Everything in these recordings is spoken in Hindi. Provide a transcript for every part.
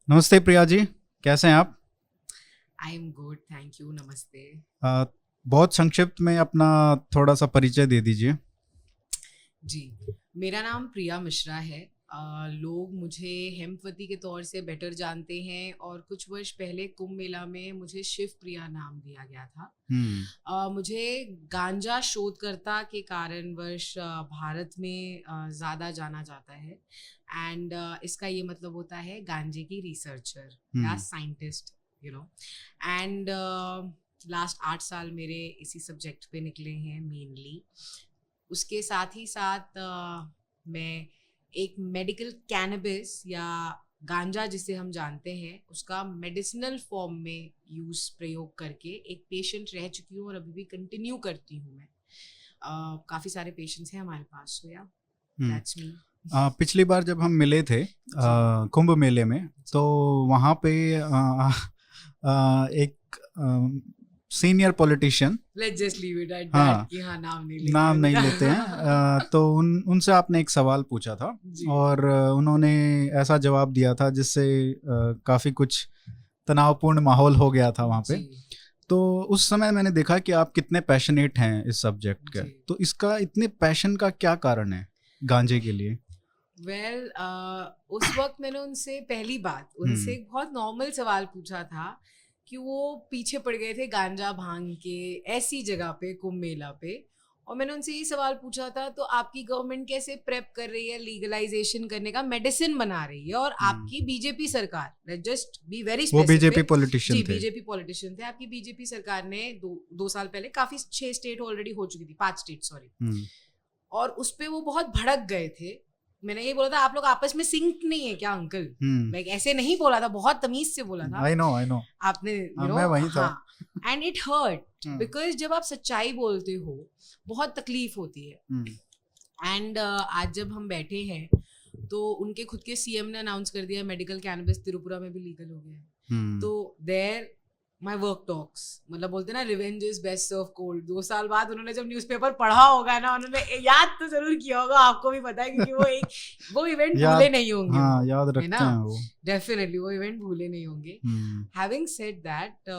नमस्ते प्रिया जी, कैसे हैं आप? I am good, thank you, नमस्ते। अ, बहुत संक्षिप्त में अपना थोड़ा सा परिचय दे दीजिए। जी, मेरा नाम प्रिया मिश्रा है। लोग मुझे हेमवती के तौर से बेटर जानते हैं और कुछ वर्ष पहले कुंभ मेला में मुझे शिव प्रिया नाम दिया गया था। हम्म। मुझे गांजा शोधकर्ता के कारणवश भारत में ज़्यादा जाना जाता है। एंड इसका ये मतलब होता है गांजे की रिसर्चर या hmm. Scientist, you know. And last 8 साल मेरे इसी सब्जेक्ट पे निकले हैं मेनली। उसके साथ ही साथ मैं एक मेडिकल कैनबिस या गांजा जिसे हम जानते हैं उसका मेडिसिनल फॉर्म में यूज प्रयोग करके एक पेशेंट रह चुकी हूँ और अभी भी कंटिन्यू करती हूँ मैं। काफ़ी सारे पेशेंट्स हैं हमारे पास, सो या हम्म। That's me. पिछली बार जब हम मिले थे जी कुंभ मेले में, जी। तो वहाँ पे एक senior politician, let's just leave it at that हाँ, कि हाँ, नाम नहीं लेंगे नाम नहीं लेते हैं, उनका। तो उनसे आपने एक सवाल पूछा था जी और उन्होंने ऐसा जवाब दिया था जिससे काफ़ी कुछ तनावपूर्ण माहौल हो गया था वहाँ पे। जी तो उस समय मैंने देखा कि आप कितने पैशनेट हैं इस सब्जेक्ट के। जी। तो इसका इतने पैशन का क्या कारण है गांजे के लिए? उस वक्त मैंने उनसे पहली बात उनसे हम्म। एक बहुत नॉर्मल सवाल पूछा था कि वो पीछे पड़ गए थे गांजा भांग के ऐसी जगह पे कुंभ मेला पे। और मैंने उनसे ये सवाल पूछा था, तो आपकी गवर्नमेंट कैसे प्रेप कर रही है लीगलाइजेशन करने का, मेडिसिन बना रही है, और हम्म। आपकी बीजेपी सरकार, जस्ट बी वेरी वो बीजेपी स्पेसिफिक। पॉलिटिशियन जी, थे। बीजेपी पॉलिटिशियन थे। आपकी बीजेपी सरकार ने दो साल पहले काफी 6 स्टेट ऑलरेडी हो चुकी थी, 5 स्टेट सॉरी। हम्म। और उस पे वो बहुत भड़क गए थे। मैंने ये बोला था, आप लोग आपस में सिंक नहीं है क्या अंकल? हम्म। मैं ऐसे नहीं बोला था, बहुत तमीज से बोला था आई नो, आई नो। आपने, हाँ, मैं वही था। हाँ। And it hurt hmm. Because जब आप सच्चाई बोलते हो बहुत तकलीफ होती है। हम्म। एंड आज जब हम बैठे हैं तो उनके खुद के सीएम ने अनाउंस कर दिया मेडिकल कैनबिस त्रिपुरा में भी लीगल हो गया है। हम्म। तो देयर माई वर्क टॉक्स, मतलब बोलते ना revenge is best serve cold. 2 साल बाद उन्होंने जब न्यूज़पेपर पढ़ा होगा ना, उन्होंने याद तो जरूर किया होगा, आपको भी पता है क्योंकि वो इवेंट भूले याद, नहीं होंगे हाँ, वो, याद है ना। रखते हैं वो। डेफिनेटली वो इवेंट भूले नहीं होंगे। हम्म। हैविंग सेड दैट,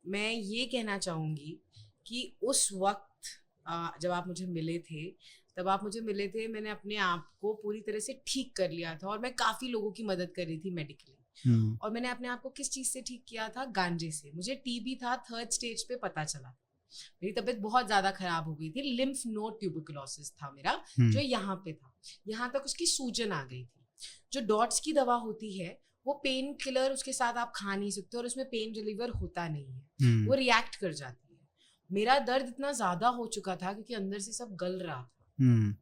मैं ये कहना चाहूंगी कि उस वक्त जब आप मुझे मिले थे, तब आप मुझे मिले थे, मैंने अपने आप को पूरी तरह से ठीक कर लिया था और मैं काफ़ी लोगों की मदद कर रही थी मेडिकली। हम्म। और मैंने अपने आप को किस चीज़ से ठीक किया था? गांजे से। मुझे टीबी था, 3rd स्टेज पे पता चला। मेरी तबीयत बहुत ज़्यादा खराब हो गई थी, लिम्फ नोड ट्यूबरकुलोसिस था मेरा, जो हम्म। यहाँ पे था, यहाँ तक उसकी सूजन आ गई थी। जो डॉट्स की दवा होती है वो पेन किलर, उसके साथ आप खा नहीं सकते और उसमें पेन रिलीवर होता नहीं है, हम्म। वो रिएक्ट कर जाती है। मेरा दर्द इतना ज़्यादा हो चुका था क्योंकि अंदर से सब गल रहा था। हम्म।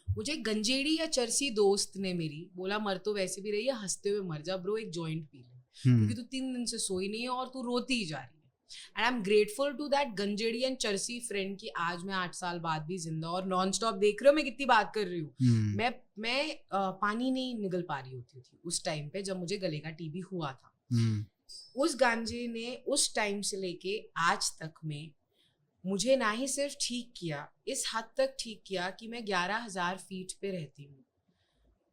मुझे गंजेड़ी या चरसी दोस्त ने मेरी बोला, मर तो वैसे भी रही है, हंसते हुए मर जा ब्रो, एक जॉइंट पी ले, हम्म। क्योंकि तू 3 दिन से सोई नहीं है और तू रोती ही जा रही है। And I am grateful to that गंजेड़ी एंड चरसी फ्रेंड की आज मैं 8 साल बाद भी जिंदा और नॉन स्टॉप, देख रहे हो मैं कितनी बात कर रही हूँ। हम्म। मैं पानी नहीं निगल पा रही होती थी उस टाइम पे जब मुझे गले का टीबी हुआ था। हम्म। उस गांजे ने उस टाइम से लेके आज तक में मुझे ना ही सिर्फ ठीक किया, इस हद तक ठीक किया कि मैं 11,000 फीट पे रहती हूँ,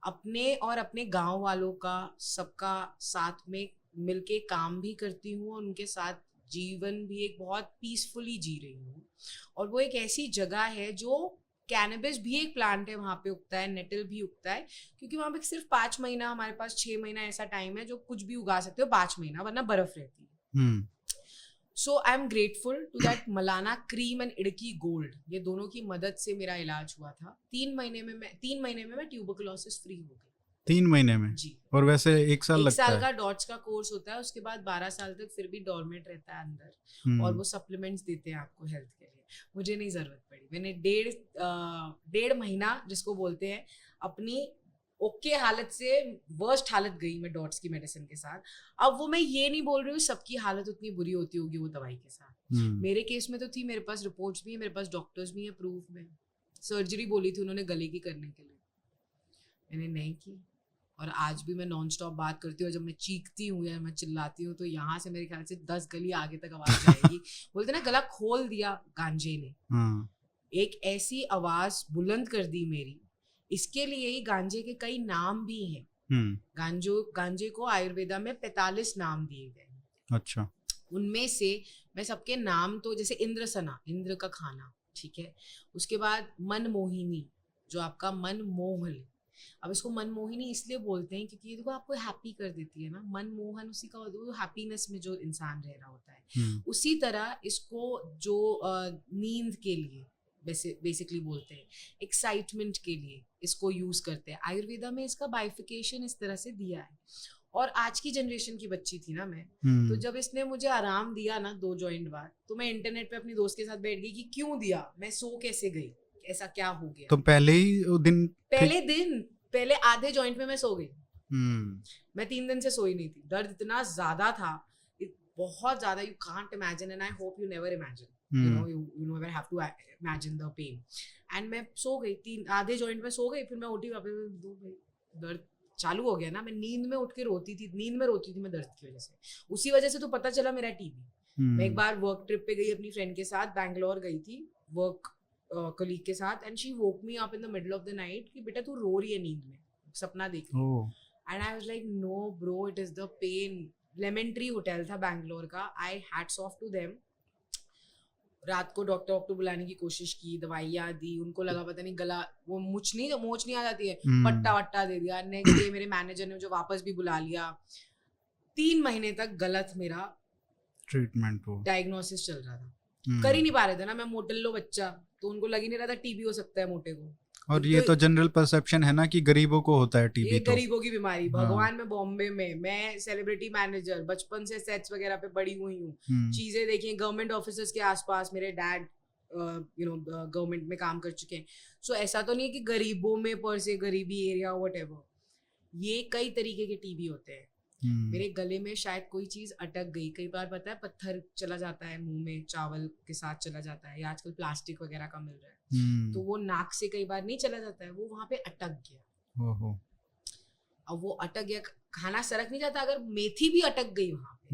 अपने और अपने गांव वालों का सबका साथ में मिलके काम भी करती हूँ और उनके साथ जीवन भी एक बहुत पीसफुली जी रही हूँ। और वो एक ऐसी जगह है जो कैनबिस भी एक प्लांट है, वहाँ पे उगता है, नेटल भी उगता है, क्योंकि वहाँ पे सिर्फ 5 महीना, हमारे पास 6 महीना ऐसा टाइम है जो कुछ भी उगा सकते हो, 5 महीना, वरना बर्फ रहती है। Hmm. So I am grateful to that Malana cream and Idukki gold, ये दोनों की मदद से मेरा इलाज हुआ था। 3 महीने में मैं ट्यूबरकुलोसिस फ्री हो गई। 3 महीने में? जी। और वैसे 1 साल एक लगता साल है? का डॉट्स का कोर्स होता है, उसके बाद 12 साल तक फिर भी डॉर्मेंट रहता है अंदर, और हम्म। वो सप्लीमेंट्स देते हैं आपको हेल्थ के लिए। मुझे नहीं जरूरत पड़ी, मैंने डेढ़ महीना जिसको बोलते हैं अपनी ओके हालत से वर्स्ट हालत गई मैं डॉट्स की मेडिसिन के साथ। अब वो मैं ये नहीं बोल रही हूँ सबकी हालत उतनी बुरी होती होगी वो दवाई के साथ, हम्म। मेरे केस में तो थी, मेरे पास रिपोर्ट्स भी है, मेरे पास डॉक्टर्स भी हैं प्रूफ में। सर्जरी बोली थी उन्होंने गले की करने के लिए, मैंने नहीं की। और आज भी मैं नॉन स्टॉप बात करती हूँ, जब मैं चीखती हूँ या मैं चिल्लाती हूँ तो यहाँ से मेरे ख्याल से 10 गली आगे तक आवाज जाएगी। बोलते ना गला खोल दिया गांजे ने, हाँ। एक ऐसी आवाज बुलंद कर दी मेरी। इसके लिए ही गांजे के कई नाम भी हैं, गांजे को आयुर्वेदा में 45 नाम दिए गए। अच्छा। उनमें से मैं सबके नाम तो, जैसे इंद्रसना, इंद्र का खाना, ठीक है। उसके बाद मनमोहिनी, जो आपका मन मोह ले। अब इसको मनमोहिनी इसलिए बोलते हैं क्योंकि ये देखो आपको हैप्पी कर देती है ना, मनमोहन उसी का हैप्पीनेस में जो इंसान रह रहा होता है। उसी तरह इसको जो नींद के लिए बेसिकली बोलते हैं, एक्साइटमेंट के लिए इसको यूज करते हैं। आयुर्वेदा में इसका बाइफिकेशन इस तरह से दिया है। और आज की जनरेशन की बच्ची थी ना मैं, तो जब इसने मुझे आराम दिया ना 2 जॉइंट बाद, तो मैं इंटरनेट पे अपनी दोस्त के साथ बैठ गई कि क्यों दिया, मैं सो कैसे गई, ऐसा क्या हो गया। तो पहले आधे जॉइंट में मैं सो गई। मैं 3 दिन से सोई नहीं थी, दर्द इतना ज्यादा था, बहुत ज्यादा, you can't imagine, and I hope you never imagine, you never have to imagine the pain। And मैं सो गई, आधे जॉइंट में सो गई, फिर मैं उठी वापस, दर्द चालू हो गया ना। मैं नींद में उठ के रोती थी मैं दर्द की वजह से। उसी वजह से तो पता चला मेरा टीबी। मैं एक बार वर्क ट्रिप पे गई अपनी फ्रेंड के साथ, बैंगलोर गई थी वर्क कलीग के साथ, and she woke me up in the middle of the night कि बेटा तू रो रही है नींद में, सपना देख रही है। And I was like no bro, it is the pain. Lemon Tree hotel था बैंगलोर का, I hats off to them. रात को डॉक्टर बुलाने की कोशिश की, दवाइयाँ दी, उनको लगा पता नहीं गला वो मोच नहीं आ जाती है, पट्टा वट्टा दे दिया। नेक्स्ट डे मेरे मैनेजर ने मुझे वापस भी बुला लिया। 3 महीने तक गलत मेरा ट्रीटमेंट डायग्नोसिस चल रहा था। कर ही नहीं पा रहे थे ना, मैं मोटल्लो बच्चा, तो उनको लग ही नहीं रहा था टीबी हो सकता है मोटे को। और ये तो जनरल परसेप्शन है ना कि गरीबों को होता है टीबी। ये गरीबों की बीमारी। भगवान में बॉम्बे में मैं सेलिब्रिटी मैनेजर, बचपन से सेट्स वगैरह पे बड़ी हुई हूँ, चीजें देखी, गवर्नमेंट ऑफिसर्स के आसपास, मेरे डैड गवर्नमेंट में काम कर चुके हैं। सो ऐसा तो नहीं है कि गरीबों में पर से गरीबी एरिया व्हाटएवर, ये कई तरीके के टीबी होते हैं। मेरे गले में शायद कोई चीज अटक गई, कई बार पता है पत्थर चला जाता है मुंह में, चावल के साथ चला जाता है, या आजकल प्लास्टिक वगैरह का मिल रहा है, तो वो नाक से कई बार नहीं चला जाता है, वो वहां पे अटक गया। अब वो अटक गया, खाना सरक नहीं जाता। अगर मेथी भी अटक गई वहां पे,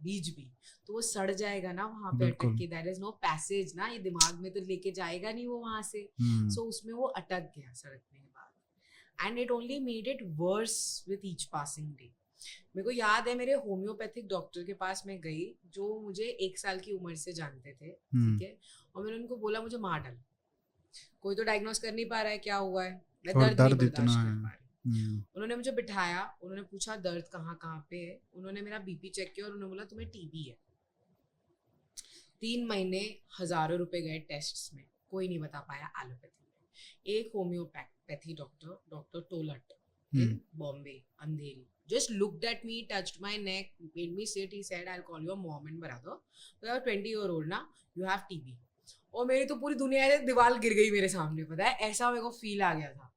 बीज भी, तो वो सड़ जाएगा ना वहां पे अटक के। देयर इज नो पैसेज ना, ये दिमाग में तो लेके जाएगा नहीं वो वहां से। सो उसमें वो अटक गया सड़कने के बाद, and it only made it worse with each passing day. मेरे को याद है मेरे होम्योपैथिक डॉक्टर के पास मैं गई, जो मुझे 1 साल की उम्र से जानते थे, ठीक है। और मैंने उनको बोला मुझे मार डाल, कोई तो डायग्नोस कर नहीं पा रहा है क्या हुआ है, मैं दर्द नहीं बर्दाश्त कर पा रही। उन्होंने मुझे बिठाया, उन्होंने पूछा दर्द कहाँ पे है, उन्होंने मेरा बीपी चेक किया और उन्होंने बोला तुम्हें टीबी है। 3 महीने हजारों रुपए गए टेस्ट्स में, कोई नहीं बता पाया एलोपैथी में। एक homeopathy doctor told in Bombay, Andheri, just looked at me, touched my neck, made me sit. He said, "I'll call your mom and brother. You are 20-year-old now. You have TB." और मेरी तो पूरी दुनिया से दीवार गिर गई मेरे सामने, पता है, ऐसा मेरे को फील आ गया था।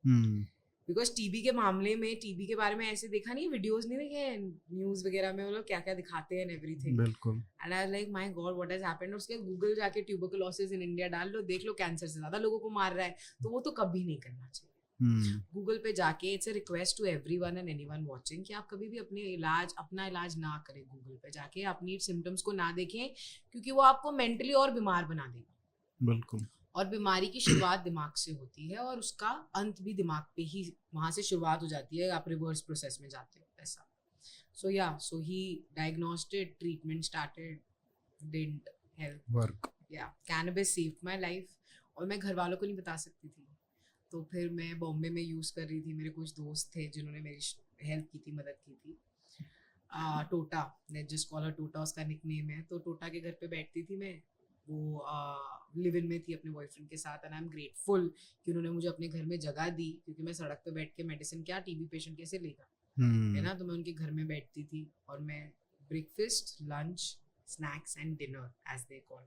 बिकॉज टीबी के मामले में, टीबी के बारे में ऐसे देखा नहीं, वीडियोस नहीं देखे न्यूज वगैरह में, वो लोग क्या क्या दिखाते हैं, एवरीथिंग। बिल्कुल। And I like my God what has happened. उसके गूगल जाके ट्यूबरकुलोसिस इन इंडिया डाल लो, देख लो कैंसर से ज्यादा लोगों को मार रहा है, तो वो तो कभी नहीं करना चाहिए। गूगल पे जाके, it's a request to everyone and anyone watching कि आप कभी भी अपना इलाज ना करें। गूगल पे जाके अपनी सिम्टम्स को ना देखें, क्योंकि वो आपको मेंटली और बीमार बना देगा। बिल्कुल। और बीमारी की शुरुआत दिमाग से होती है और उसका अंत भी दिमाग पे ही, वहां से शुरुआत हो जाती है, आप रिवर्स प्रोसेस में जाते हो, ऐसा। So he diagnosed it, treatment started, didn't help work. Cannabis saved my life, और मैं घर वालों को नहीं बता सकती थी। तो फिर मैं बॉम्बे में यूज़ कर रही थी, मेरे कुछ दोस्त थे जिन्होंने मेरी हेल्प की थी, मदद की थी। टोटा, लेट्स जस्ट कॉल हर टोटा, उसका निकनेम है। तो टोटा के घर पे बैठती थी मैं, वो लिव इन में थी अपने बॉयफ्रेंड के साथ, एंड आई एम ग्रेटफुल कि उन्होंने मुझे अपने घर में जगह दी, क्योंकि मैं सड़क पे बैठ के मेडिसिन क्या टीबी पेशेंट कैसे लेगा, है ना। तो मैं उनके घर में बैठती थी और मैं breakfast, lunch, snacks and dinner as they call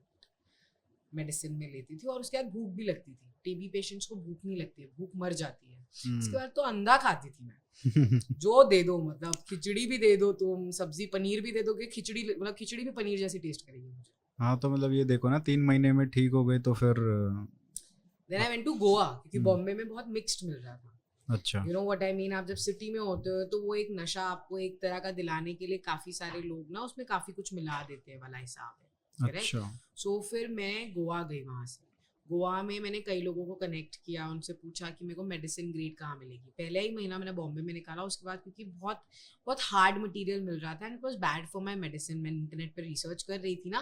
medicine में लेती थी। और उसके बाद भूख भी लगती थी, टीबी पेशेंट्स को भूख नहीं लगती है, भूख मर जाती है। इसके बाद तो अंडा खाती थी मैं, जो दे दो, मतलब खिचड़ी भी दे दो तुम, सब्जी पनीर भी दे दो, कि खिचड़ी, मतलब खिचड़ी भी पनीर जैसी टेस्ट करेगी मुझे। हाँ, तो मतलब ये देखो ना, 3 महीने में ठीक हो गए, तो फिर then I went to Goa, क्योंकि बॉम्बे में बहुत मिक्स्ड मिल रहा था। अच्छा, you know what I mean. आप जब सिटी में होते हो तो वो एक नशा आपको एक तरह का दिलाने के लिए काफी सारे लोग ना उसमें काफी कुछ मिला देते हैं वाला हिसाब है। अच्छा। सो फिर मैं गोवा गई वहां से, गोवा में मैंने कई लोगों को कनेक्ट किया, उनसे पूछा कि मेरे को मेडिसिन ग्रेड कहाँ मिलेगी। पहले ही महीना मैंने बॉम्बे में निकाला, उसके बाद क्योंकि बहुत बहुत हार्ड मटेरियल मिल रहा था and it was bad for my medicine. मैं इंटरनेट पर रिसर्च कर रही थी ना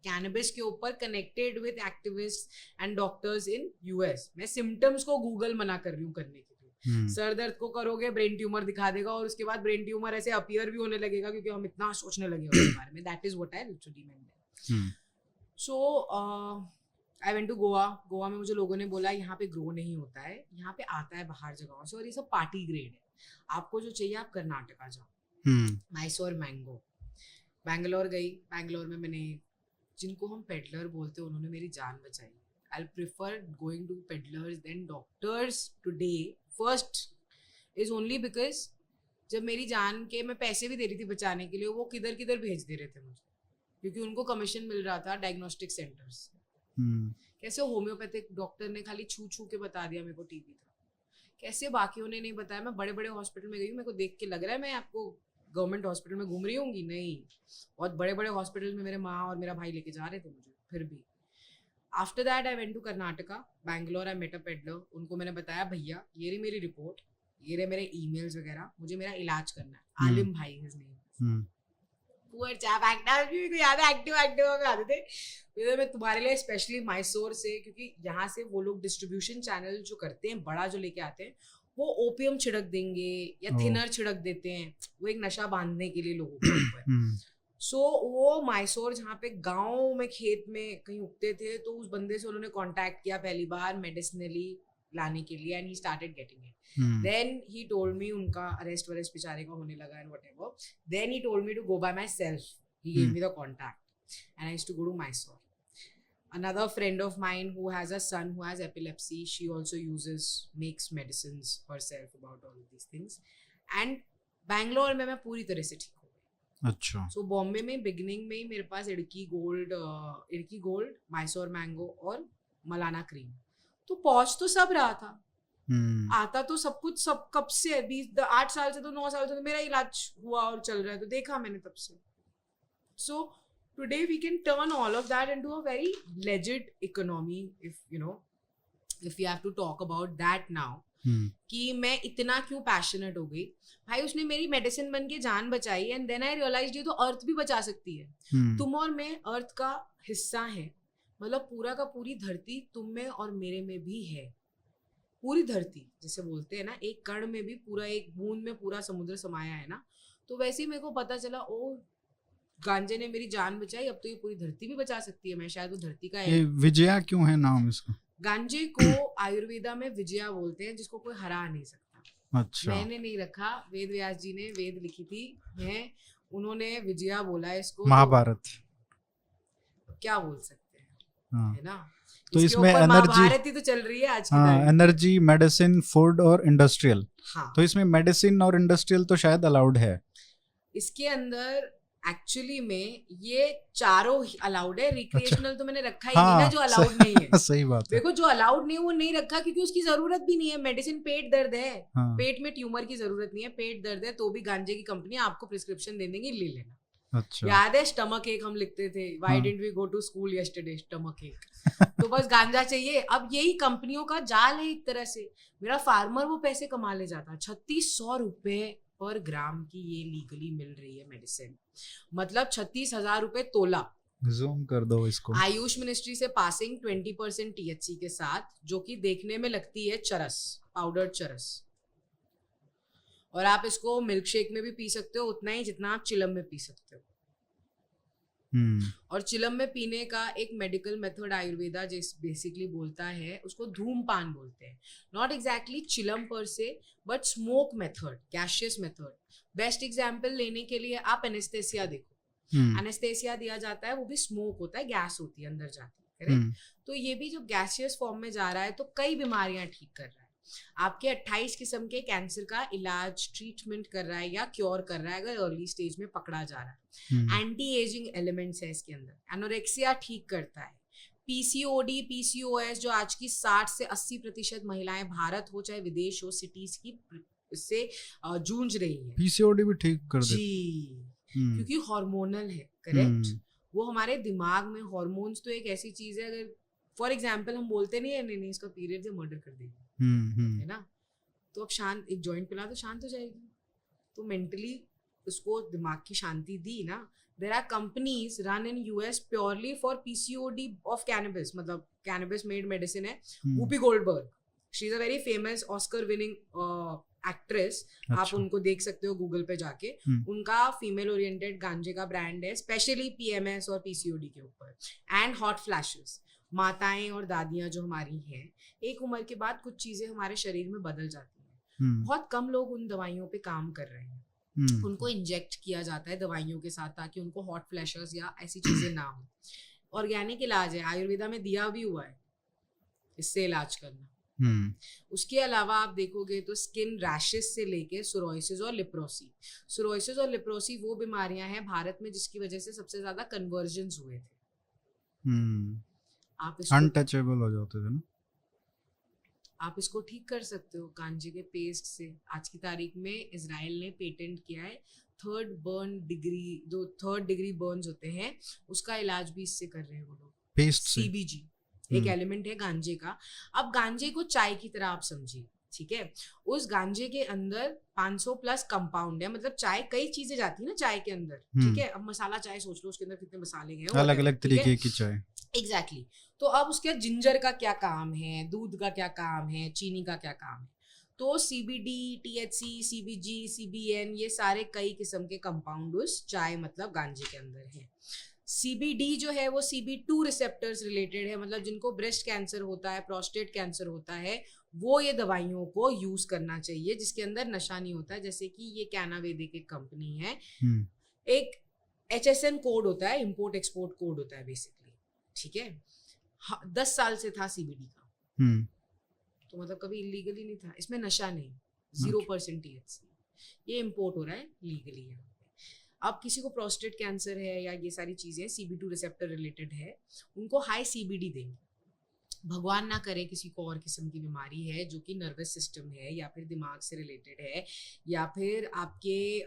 कैनबिस के ऊपर, connected with activist and doctors in US. मैं सिम्टम्स को गूगल मना कर रही हूँ करने के लिए। सर दर्द को करोगे ब्रेन ट्यूमर दिखा देगा और उसके बाद ब्रेन ट्यूमर ऐसे अपीयर भी होने लगेगा क्योंकि हम इतना सोचने लगे उसके बारे में। That is what I literally meant. So I went to Goa. Goa में मुझे लोगों ने बोला यहाँ पे ग्रो नहीं होता है, यहाँ पे आता है बाहर जगहों से और ये सब पार्टी ग्रेड है, आपको जो चाहिए आप कर्नाटका जाओ। मैसूर मैंगो। बैंगलोर गई, बैंगलोर में मैंने, जिनको हम पेडलर बोलते हैं, उन्होंने मेरी जान बचाई। I prefer going to peddlers than doctors today. First is only because जब मेरी जान के मैं पैसे भी दे रही थी बचाने के लिए, वो किधर किधर भेज दे रहे थे मुझे, क्योंकि उनको कमीशन मिल रहा था डायग्नोस्टिक सेंटर्स से। कैसे होम्योपैथिक डॉक्टर ने खाली छू छू के बता दिया मेरे को टीबी था, कैसे बाकियों ने नहीं बताया। मैं बड़े बड़े हॉस्पिटल में गई हूँ, मेरे को देख के लग रहा है मैं आपको गवर्नमेंट हॉस्पिटल में घूम रही होंगी, नहीं, बहुत बड़े बड़े हॉस्पिटल में मेरे माँ और मेरा भाई लेके जा रहे थे मुझे। फिर भी after that I went to Karnataka, Bangalore. I met a peddler, उनको मैंने बताया भैया ये रही मेरी रिपोर्ट, ये रहे मेरे ईमेल्स वगैरह, मुझे मेरा इलाज करना है। आलिम भाई his name. Poor chap, active भी को याद है, एक्टिव में आते थे। मैं तुम्हारे लिए स्पेशली मैसूर से, क्योंकि यहाँ से वो लोग डिस्ट्रीब्यूशन चैनल जो करते हैं बड़ा जो लेके आते हैं, वो ओपियम छिड़क देंगे या थिनर छिड़क देते हैं, वो एक नशा बांधने के लिए लोगों के ऊपर। सो वो मैसूर जहाँ पे गांव में खेत में कहीं उगते थे, तो उस बंदे से उन्होंने कांटेक्ट किया पहली बार मेडिसिनली लाने के लिए and he started getting it. Then he told me, उनका अरेस्ट वरेस्ट बेचारे का होने लगा and whatever, then he told me to go by myself. He gave me the contact and I used to go to Mysore. Another friend of mine who has a son who has epilepsy, she also makes medicines herself about all of these things. And Bangalore में मैं पूरी तरह से ठीक हो गई। अच्छा। So बॉम्बे में बिगनिंग में ही मेरे पास इडकी गोल्ड, मैसूर मैंगो और मलाना क्रीम, तो पहुंच तो सब रहा था। आता तो सब कुछ, सब कब से 8 साल से, तो 9 साल से तो मेरा इलाज हुआ और चल रहा है, तो देखा मैंने तब से। So today we can turn all of that into a very legit economy, if we have to talk about that now. कि मैं इतना क्यों पैशनेट हो गई। भाई उसने मेरी मेडिसिन बन के जान बचाई एंड देन आई रियलाइज्ड ये तो अर्थ भी बचा सकती है। तुम और मैं अर्थ का हिस्सा है, मतलब पूरा का पूरी धरती तुम में और मेरे में भी है। पूरी धरती जैसे बोलते हैं ना, एक कण में भी पूरा, एक बूंद में पूरा समुद्र समाया है ना। तो वैसे ही मेरे को पता चला, ओ गांजे ने मेरी जान बचाई, अब तो ये पूरी धरती भी बचा सकती है। मैं शायद वो धरती का ये विजया क्यों है नाम इसका? गांजे को आयुर्वेदा में विजया बोलते हैं, जिसको कोई हरा नहीं सकता। अच्छा। मैंने नहीं रखा, वेद व्यास जी ने वेद लिखी थी, उन्होंने विजया बोला इसको। महाभारत तो क्या बोल सकते हैं, है ना। तो इसमें एनर्जी, महाभारत ही तो चल रही है आज की तारीख। एनर्जी, मेडिसिन, फूड और इंडस्ट्रियल। हाँ। तो इसमें मेडिसिन और इंडस्ट्रियल तो शायद अलाउड है इसके अंदर। एक्चुअली में ये चारों अलाउड है, रिक्रिएशनल तो मैंने रखा ही नहीं ना, जो अलाउड नहीं है। सही बात है। देखो जो अलाउड नहीं है वो नहीं रखा, क्योंकि उसकी जरूरत भी नहीं है। मेडिसिन पेट दर्द है, पेट में ट्यूमर की जरूरत नहीं है, पेट दर्द है तो भी गांजे की कंपनी आपको प्रिस्क्रिप्शन दे देंगी, ले लेना। अच्छा। याद है स्टमक एक हम लिखते थे, why didn't we go to school yesterday, stomach ache. तो बस गांजा चाहिए। अब यही कंपनियों का जाल है एक तरह से। मेरा फार्मर वो पैसे कमा ले जाता है। 3600 रुपए पर ग्राम की ये लीगली मिल रही है मेडिसिन, मतलब 36,000 रुपए तोला। जूम कर दो इसको। आयुष मिनिस्ट्री से पासिंग 20% THC के साथ, जो कि देखने में लगती है चरस, पाउडर चरस। और आप इसको मिल्क शेक में भी पी सकते हो उतना ही जितना आप चिलम में पी सकते हो। और चिलम में पीने का एक मेडिकल मेथड आयुर्वेदा बेसिकली बोलता है, उसको धूमपान बोलते हैं। नॉट एग्जैक्टली चिलम पर से, but smoke method, gaseous method. Best example लेने के लिए आप एनेस्थेसिया देखो। एनेस्थेसिया दिया जाता है, वो भी स्मोक होता है, गैस होती है अंदर जाती है, करेक्ट। तो ये भी जो गैसियस फॉर्म में जा रहा है, तो कई बीमारियां ठीक कर रहा है। आपके 28 किस्म के कैंसर का इलाज, ट्रीटमेंट कर रहा है या क्योर कर रहा है, अगर अर्ली स्टेज में पकड़ा जा रहा है। एंटी एजिंग एलिमेंट्स है इसके अंदर। एनोरेक्सिया ठीक करता है। पीसीओडी, पीसीओएस, जो आज की 60 से 80% महिलाएं, भारत हो चाहे विदेश हो, सिटीज की इससे जूझ रही है। पीसीओडी भी ठीक कर दे जी, क्योंकि हार्मोनल है, करेक्ट। वो हमारे दिमाग में, हार्मोन्स तो एक ऐसी चीज है, अगर फॉर एग्जाम्पल हम बोलते नहीं है नहीं इसका पीरियड है मर्डर कर देगी, है ना, तो अब शांत एक जॉइंट पिला तो शांत हो जाएगी, तो मेंटली उसको दिमाग की शांति दी ना. There are companies run in US purely for PCOD of cannabis, मतलब कैनबिस मेड मेडिसिन है. Whoopi Goldberg, she is a very famous Oscar winning actress. आप उनको देख सकते हो गूगल पे जाके. उनका फीमेल ओरिएंटेड गांजे का ब्रांड है, स्पेशली पीएमएस और पीसीओडी के ऊपर. And hot flashes. माताएं और दादियां जो हमारी हैं, एक उम्र के बाद कुछ चीजें हमारे शरीर में बदल जाती हैं. बहुत कम लोग उन दवाइयों पे काम कर रहे हैं. उनको इंजेक्ट किया जाता है दवाइयों के साथ ताकि उनको हॉट फ्लैशेस या ऐसी चीजें ना हो. ऑर्गेनिक इलाज है, आयुर्वेदा में दिया भी हुआ है इससे इलाज करना. उसके अलावा आप देखोगे तो स्किन रैशेस से लेके सोरोसिस और लिप्रोसी. सोरोसिस और लिप्रोसी वो बीमारियां हैं भारत में जिसकी वजह से सबसे ज्यादा कन्वर्जन्स हुए थे. आप अनटचेबल हो जाते थे ना. आप इसको ठीक कर सकते हो गांजे के पेस्ट से. आज की तारीख में इजराइल ने पेटेंट किया है थर्ड डिग्री बर्न्स होते हैं, उसका इलाज भी इससे कर रहे हैं वो लोग, पेस्ट से. सीबीजी एक एलिमेंट है गांजे का. अब गांजे को चाय की तरह आप समझिए, ठीक है. उस गांजे के अंदर 500 प्लस कंपाउंड है, मतलब चाय कई चीजें जाती है ना चाय के अंदर, ठीक है. अब मसाला चाय सोच लो, उसके अंदर कितने मसाले हैं, अलग अलग तरीके की चाय. एग्जैक्टली. तो अब उसके जिंजर का क्या काम है, दूध का क्या काम है, चीनी का क्या काम है. तो सीबीडी, टीएचसी, सीबीजी, सीबीएन, ये सारे कई किस्म के कंपाउंड उस चाय मतलब गांजे के अंदर है. सीबीडी जो है वो CB2 रिसेप्टर्स रिलेटेड है, मतलब जिनको ब्रेस्ट कैंसर होता है, प्रोस्टेट कैंसर होता है, वो ये दवाइयों को यूज करना चाहिए जिसके अंदर नशा नहीं होता है. जैसे कि ये कैनावेदिक एक कंपनी है, एक HSN कोड होता है, इम्पोर्ट एक्सपोर्ट कोड होता है बेसिकली, ठीक है. 10 साल से था CBD का, तो मतलब कभी इलीगली नहीं था, इसमें नशा नहीं, 0% THC. ये इम्पोर्ट हो रहा है लीगली है. अब किसी को प्रोस्टेट कैंसर है या ये सारी चीजें CB2 रिसेप्टर रिलेटेड है, उनको हाई CBD देंगे. भगवान ना करे किसी को और किस्म की बीमारी है जो कि नर्वस सिस्टम है या फिर दिमाग से रिलेटेड है या फिर आपके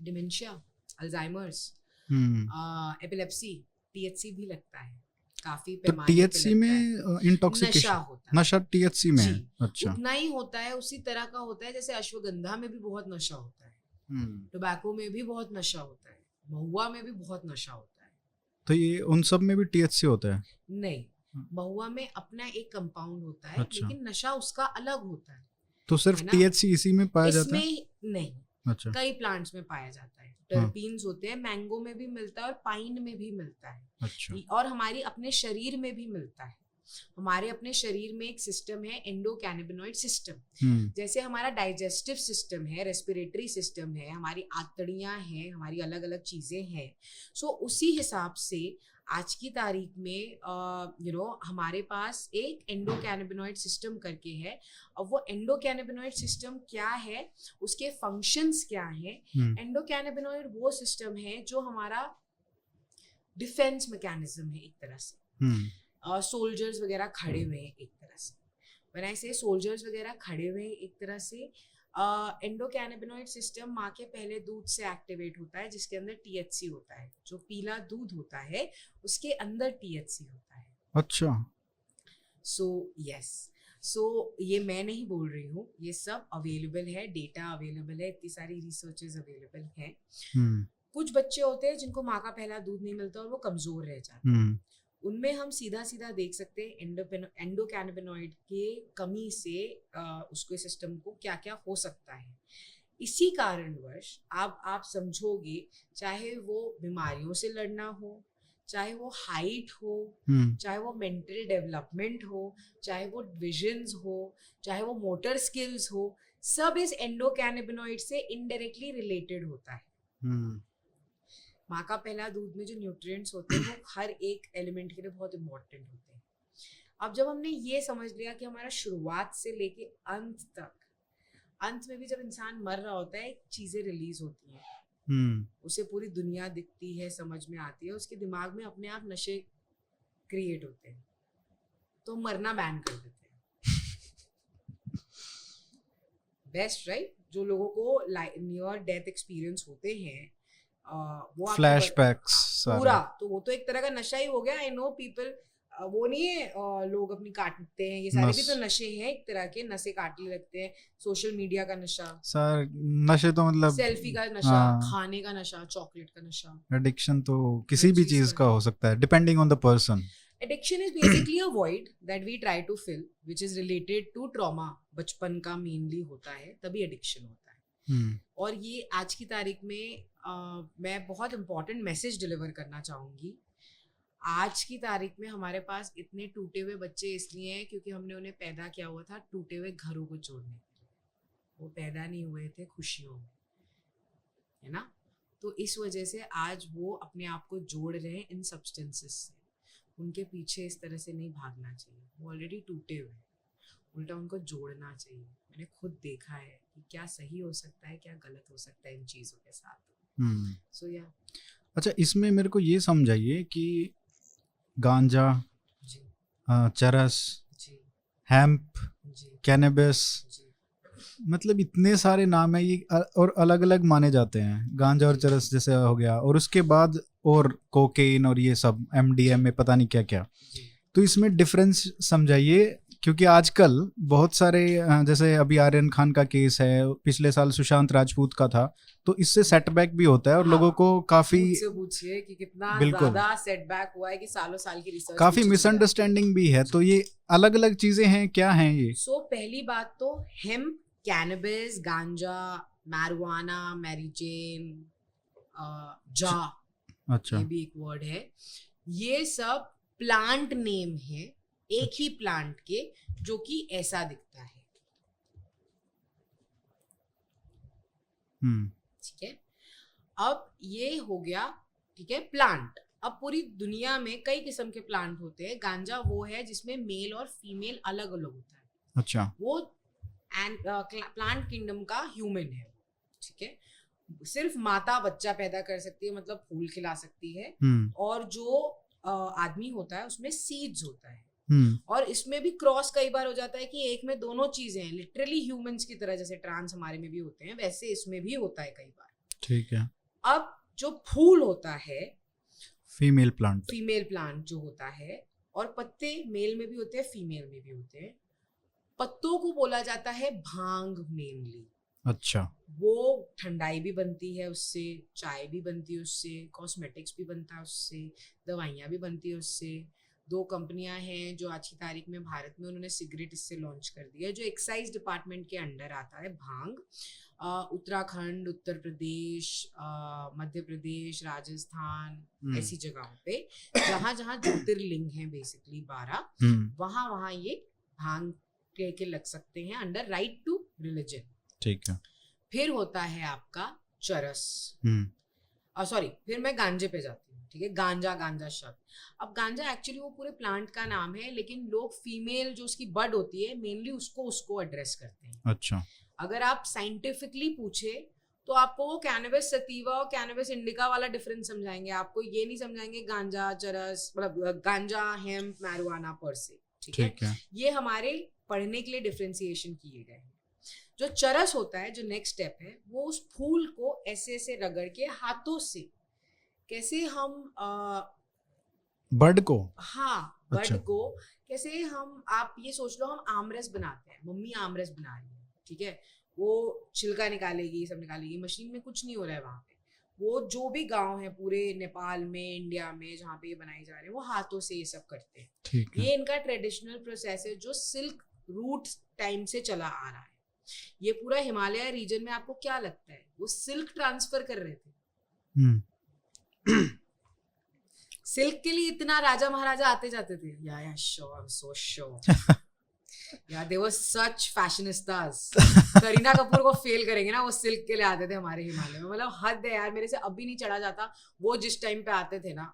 डिमेंशिया, अल्जाइमर्स, एपिलेप्सी, THC भी लगता है काफी पैमाने पे. THC में इंटॉक्सिकेशन नशा होता है. नशा THC में है. अच्छा. उतना ही होता है, उसी तरह का होता है जैसे अश्वगंधा में भी बहुत नशा होता है, टोबैको में भी बहुत नशा होता है, महुआ में भी बहुत नशा होता है. तो ये उन सब में भी THC होता है? नहीं, महुआ में अपना एक कंपाउंड होता है. अच्छा. लेकिन नशा उसका अलग होता है. तो सिर्फ THC इसी में पाया जाता है? इसमें नहीं. अच्छा. कई प्लांट्स में पाया जाता है. टर्पीन्स होते हैं, मैंगो में भी मिलता है और पाइन में भी मिलता है. अच्छा. और हमारी अपने शरीर में भी मिलता है. हमारे अपने शरीर में एक सिस्टम है एंडोकैनाबिनॉइड सिस्टम. जैसे हमारा डाइजेस्टिव सिस्टम है, रेस्पिरेटरी सिस्टम है, हमारी आंतड़ियां हैं, हमारी अलग अलग चीजें हैं. सो उसी हिसाब से आज की तारीख में हमारे पास एक एंडोकैनाबिनॉइड सिस्टम करके है. अब वो एंडोकैनाबिनॉइड सिस्टम क्या है, उसके फंक्शंस क्या हैं. एंडोकैनाबिनॉइड वो सिस्टम है जो हमारा डिफेंस मैकेनिज्म है एक तरह से. सोल्जर्स वगैरह खड़े हुए हैं एक तरह से. व्हेन आई से सोल्जर्स वगैरह खड़े हुए हैं एक तरह से, एंडोकैनाबिनॉइड सिस्टम माँ के पहले दूध से एक्टिवेट होता है जिसके अंदर THC होता है. जो पीला दूध होता है उसके अंदर THC होता है. अच्छा. सो ये मैं नहीं बोल रही हूँ, ये सब अवेलेबल है, डेटा अवेलेबल है, इतनी सारी रिसर्चेस अवेलेबल हैं. कुछ बच्चे होते हैं जिनको माँ का पहला दूध नहीं मिलता और वो कमजोर रह जाते हैं. उनमें हम सीधा सीधा देख सकते हैं एंडोकैनाबिनॉइड के कमी से उसके सिस्टम को क्या क्या हो सकता है. इसी कारणवश आप समझोगे, चाहे वो बीमारियों से लड़ना हो, चाहे वो हाइट हो, चाहे वो मेंटल डेवलपमेंट हो, चाहे वो विजन्स हो, चाहे वो मोटर स्किल्स हो, सब इस एंडोकैनाबिनॉइड से इनडायरेक्टली रिलेटेड होता है. माँ का पहला दूध में जो न्यूट्रिएंट्स होते हैं वो हर एक एलिमेंट के लिए बहुत इंपॉर्टेंट होते हैं. अब जब हमने ये समझ लिया कि हमारा शुरुआत से लेके अंत तक, अंत में भी जब इंसान मर रहा होता है चीजें रिलीज होती हैं, उसे पूरी दुनिया दिखती है, समझ में आती है, उसके दिमाग में अपने आप नशे क्रिएट होते हैं, तो मरना बैन कर देते हैं. Best right. जो लोगों को नियर डेथ एक्सपीरियंस होते हैं वो आपको फ्लैशबैक्स पूरा, सारे। तो वो तो एक तरह का नशा ही हो गया। आई नो पीपल, वो नहीं है लोग अपनी काटते हैं, ये सारे भी तो नशे हैं एक तरह के, नशे काटने लगते हैं। सोशल मीडिया का नशा, सर नशे तो मतलब सेल्फी का नशा, खाने का नशा, चॉकलेट का नशा। एडिक्शन तो किसी भी चीज का हो सकता है, depending on the person. Addiction is basically a void that we try to fill, which is related to trauma. बचपन का mainly होता है, तभी addiction होता है। और ये आज की तारीख में मैं बहुत important message deliver करना चाहूँगी। आज की तारीख में हमारे पास इतने टूटे हुए बच्चे इसलिए हैं क्योंकि हमने उन्हें पैदा किया हुआ था टूटे हुए घरों को जोड़ने के लिए। वो पैदा नहीं हुए थे खुशियों में, है ना? तो इस वजह से आज वो अपने आप को जोड़ रहे हैं इन सब्सटेंसेस से। उनके पीछे इस तरह से नहीं भागना चाहिए, वो ऑलरेडी टूटे हुए हैं, उल्टा उनको जोड़ना चाहिए। मैंने खुद देखा है कि क्या सही हो सकता है, क्या गलत हो सकता है इन चीज़ों के साथ। सो या अच्छा, इसमें मेरे को ये समझाइए कि गांजा, चरस, हेम्प, कैनबिस, मतलब इतने सारे नाम है ये, और अलग अलग माने जाते हैं। गांजा और चरस जैसे हो गया, और उसके बाद और कोकेन और ये सब MDMA पता नहीं क्या क्या। तो इसमें डिफरेंस समझाइए, क्योंकि आजकल बहुत सारे, जैसे अभी आर्यन खान का केस है, पिछले साल सुशांत राजपूत का था, तो इससे सेटबैक भी होता है और लोगों को काफी, पूछिए कि कितना ज्यादा सेटबैक हुआ है कि सालों साल की रिसर्च, काफी मिसअंडरस्टैंडिंग भी है। तो ये अलग अलग चीजें हैं, क्या हैं ये? पहली बात तो हेम्प, कैनबिस, गांजा, मैरिजुआना, मैरीजेन, जा, अच्छा, ये भी एक वर्ड है। ये सब प्लांट नेम है एक ही प्लांट के, जो कि ऐसा दिखता है। ठीक है, अब ये हो गया, ठीक है, प्लांट। अब पूरी दुनिया में कई किस्म के प्लांट होते हैं। गांजा वो है जिसमें मेल और फीमेल अलग अलग होता है। अच्छा, वो प्लांट किंगडम का ह्यूमन है, ठीक है। सिर्फ माता बच्चा पैदा कर सकती है, मतलब फूल खिला सकती है, और जो आदमी होता है उसमें सीड्स होता है। और इसमें भी क्रॉस कई बार हो जाता है कि एक में दोनों चीजें हैं, लिटरली ह्यूमंस की तरह, जैसे ट्रांस हमारे में भी होते हैं वैसे इसमें भी होता है कई बार। ठीक है। अब जो फूल होता है फीमेल प्लांट जो होता है, और पत्ते मेल में भी होते हैं फीमेल में भी होते हैं। पत्तों को बोला जाता है भांग मेनली। अच्छा, वो ठंडाई भी बनती है उससे, चाय भी बनती है उससे, कॉस्मेटिक्स भी बनता है उससे, दवाइयाँ भी बनती है उससे। 2 कंपनियां हैं जो आज की तारीख में भारत में उन्होंने सिगरेट इससे लॉन्च कर दिया है, जो एक्साइज डिपार्टमेंट के अंडर आता है। भांग उत्तराखंड, उत्तर प्रदेश, मध्य प्रदेश, राजस्थान, ऐसी जगहों पे जहाँ जहाँ ज्योतिर्लिंग है बेसिकली 12, वहाँ ये भांग के लग सकते हैं अंडर राइट टू रिलीजन। ठीक है। फिर होता है आपका चरस, सॉरी, फिर मैं गांजे पे जाती हूँ, ठीक है। गांजा शब्द, अब गांजा एक्चुअली वो पूरे प्लांट का नाम है, लेकिन लोग फीमेल जो उसकी बड होती है मेनली उसको एड्रेस करते हैं। अच्छा, अगर आप साइंटिफिकली पूछे तो आपको वो कैनबिस सटीवा और कैनबिस इंडिका वाला डिफरेंस समझाएंगे, आपको ये नहीं समझाएंगे गांजा चरस, मतलब गांजा हेम्प मैरिजुआना पर से, ठीक है। ये हमारे पढ़ने के लिए डिफरेंशिएशन किए गए हैं। जो चरस होता है, जो नेक्स्ट स्टेप है, वो उस फूल को ऐसे ऐसे रगड़ के हाथों से, कैसे हम बर्ड को, हाँ बर्ड को कैसे हम, आप ये सोच लो हम आमरस बनाते हैं, मम्मी आमरस बना रही है, ठीक है। वो छिलका निकालेगी, सब निकालेगी, मशीन में कुछ नहीं हो रहा है वहां पे। वो जो भी गांव है पूरे नेपाल में, इंडिया में, जहाँ पे ये बनाए जा रहे हैं, वो हाथों से ये सब करते हैं। ये इनका ट्रेडिशनल प्रोसेस है जो सिल्क रूट टाइम से चला आ रहा है। ये पूरा हिमालय रीजन में आपको क्या लगता है वो सिल्क ट्रांसफर कर रहे थे? सिल्क के लिए इतना राजा महाराजा आते जाते थे। या sure, I am so sure. या दे वर सच फैशनिस्तास। करीना कपूर को फेल करेंगे ना, वो सिल्क के लिए आते थे हमारे हिमालय में। मतलब हद है यार, मेरे से अभी नहीं चढ़ा जाता। वो जिस टाइम पे आते थे ना,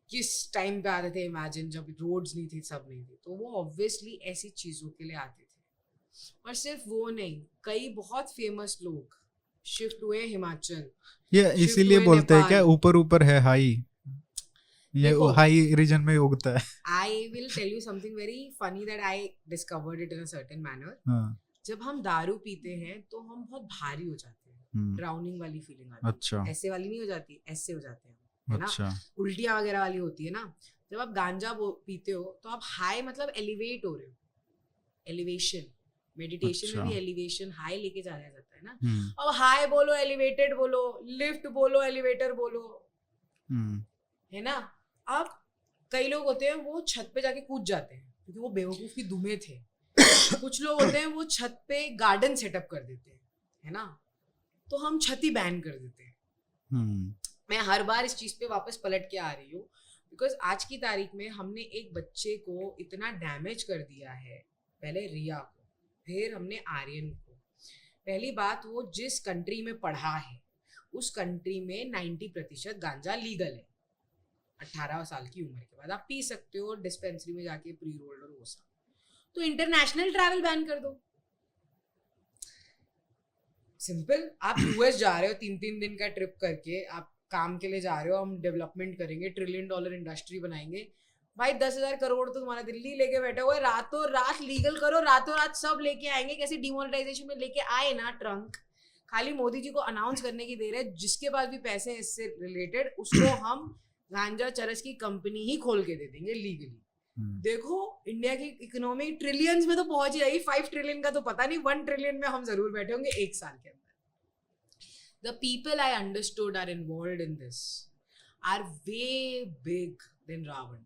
किस टाइम पे आते थे, इमेजिन, जब रोड्स नहीं थी, सब नहीं थी, तो वो ऑब्वियसली ऐसी चीजों के लिए आते थे। और सिर्फ वो नहीं, कई बहुत फेमस लोग शिफ्ट हुए हिमाचल। ये इसीलिए बोलते हैं क्या, ऊपर ऊपर है हाई, ये हाई रीजन में उगता है। I will tell you something very funny that I discovered it in a certain manner. जब हम दारू पीते हैं तो हम बहुत भारी हो जाते हैं, ड्राउनिंग वाली फीलिंग आती है। अच्छा ऐसे वाली नहीं हो जाती, ऐसे हो जाते हैं, है ना, अच्छा उल्टियां वगैरह वाली होती है ना। जब आप गांजा पीते हो तो आप हाई मतलब एलिवेट हो रहे हो, एलिवेशन, मेडिटेशन में अच्छा। भी एलिवेशन हाई लेके जाया जाता है ना। हम्म अब हाई बोलो, एलिवेटेड बोलो, लिफ्ट बोलो, एलिवेटर बोलो, है ना। अब कई लोग होते हैं वो छत पे जाके कूद जाते हैं क्योंकि वो बेवकूफ की दुमे थे। कुछ लोग होते हैं वो छत पे गार्डन सेटअप कर देते हैं, है ना। तो हम छत ही बैन कर देते हैं। मैं हर बार इस चीज पे वापस पलट के आ रही हूँ बिकॉज आज की तारीख में हमने एक बच्चे को इतना डैमेज कर दिया है, पहले रिया को, फिर हमने आर्यन को। पहली बात, वो जिस कंट्री में पढ़ा है उस कंट्री में 90% गांजा लीगल है। 18 साल की उम्र के बाद आप पी सकते हो डिस्पेंसरी में जाके, प्री रोल्ड और वो सब। तो इंटरनेशनल ट्रैवल बैन कर दो, सिंपल। आप यूएस जा रहे हो 3-3 दिन का ट्रिप करके, आप काम के लिए जा रहे हो, हम डेवलपमेंट करेंगे, $1 ट्रिलियन इंडस्ट्री बनाएंगे, भाई 10,000 करोड़ तो तुम्हारा दिल्ली लेके बैठे हुए, रातों रात लीगल करो, रातों रात सब लेके आएंगे। कैसे डिमोनेटाइजेशन में लेके आए ना ट्रंक, खाली मोदी जी को अनाउंस करने की देर है। जिसके पास भी पैसे हैं इससे रिलेटेड उसको हम गांजा चरस की कंपनी ही खोल के दे देंगे लीगली। देखो इंडिया की इकोनॉमी ट्रिलियंस में तो पहुंच जाएगी, 5 ट्रिलियन का तो पता नहीं, 1 ट्रिलियन में हम जरूर बैठे होंगे 1 साल के अंदर। The people I understood are involved in this are way big than Ravan.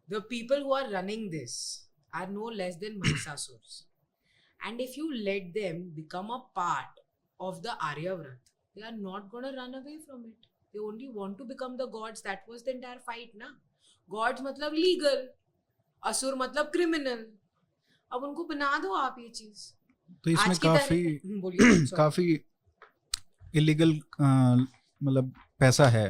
The people who are running this are no less than Mahishasurs. And if you let them become a part of the Aryavrat, they are not going to run away from it. They only want to become the gods. That was the entire fight, na? Gods मतलब legal, असुर मतलब criminal. अब उनको बना दो आप ये चीज। तो इसमें काफी काफी इलीगल मतलब पैसा है।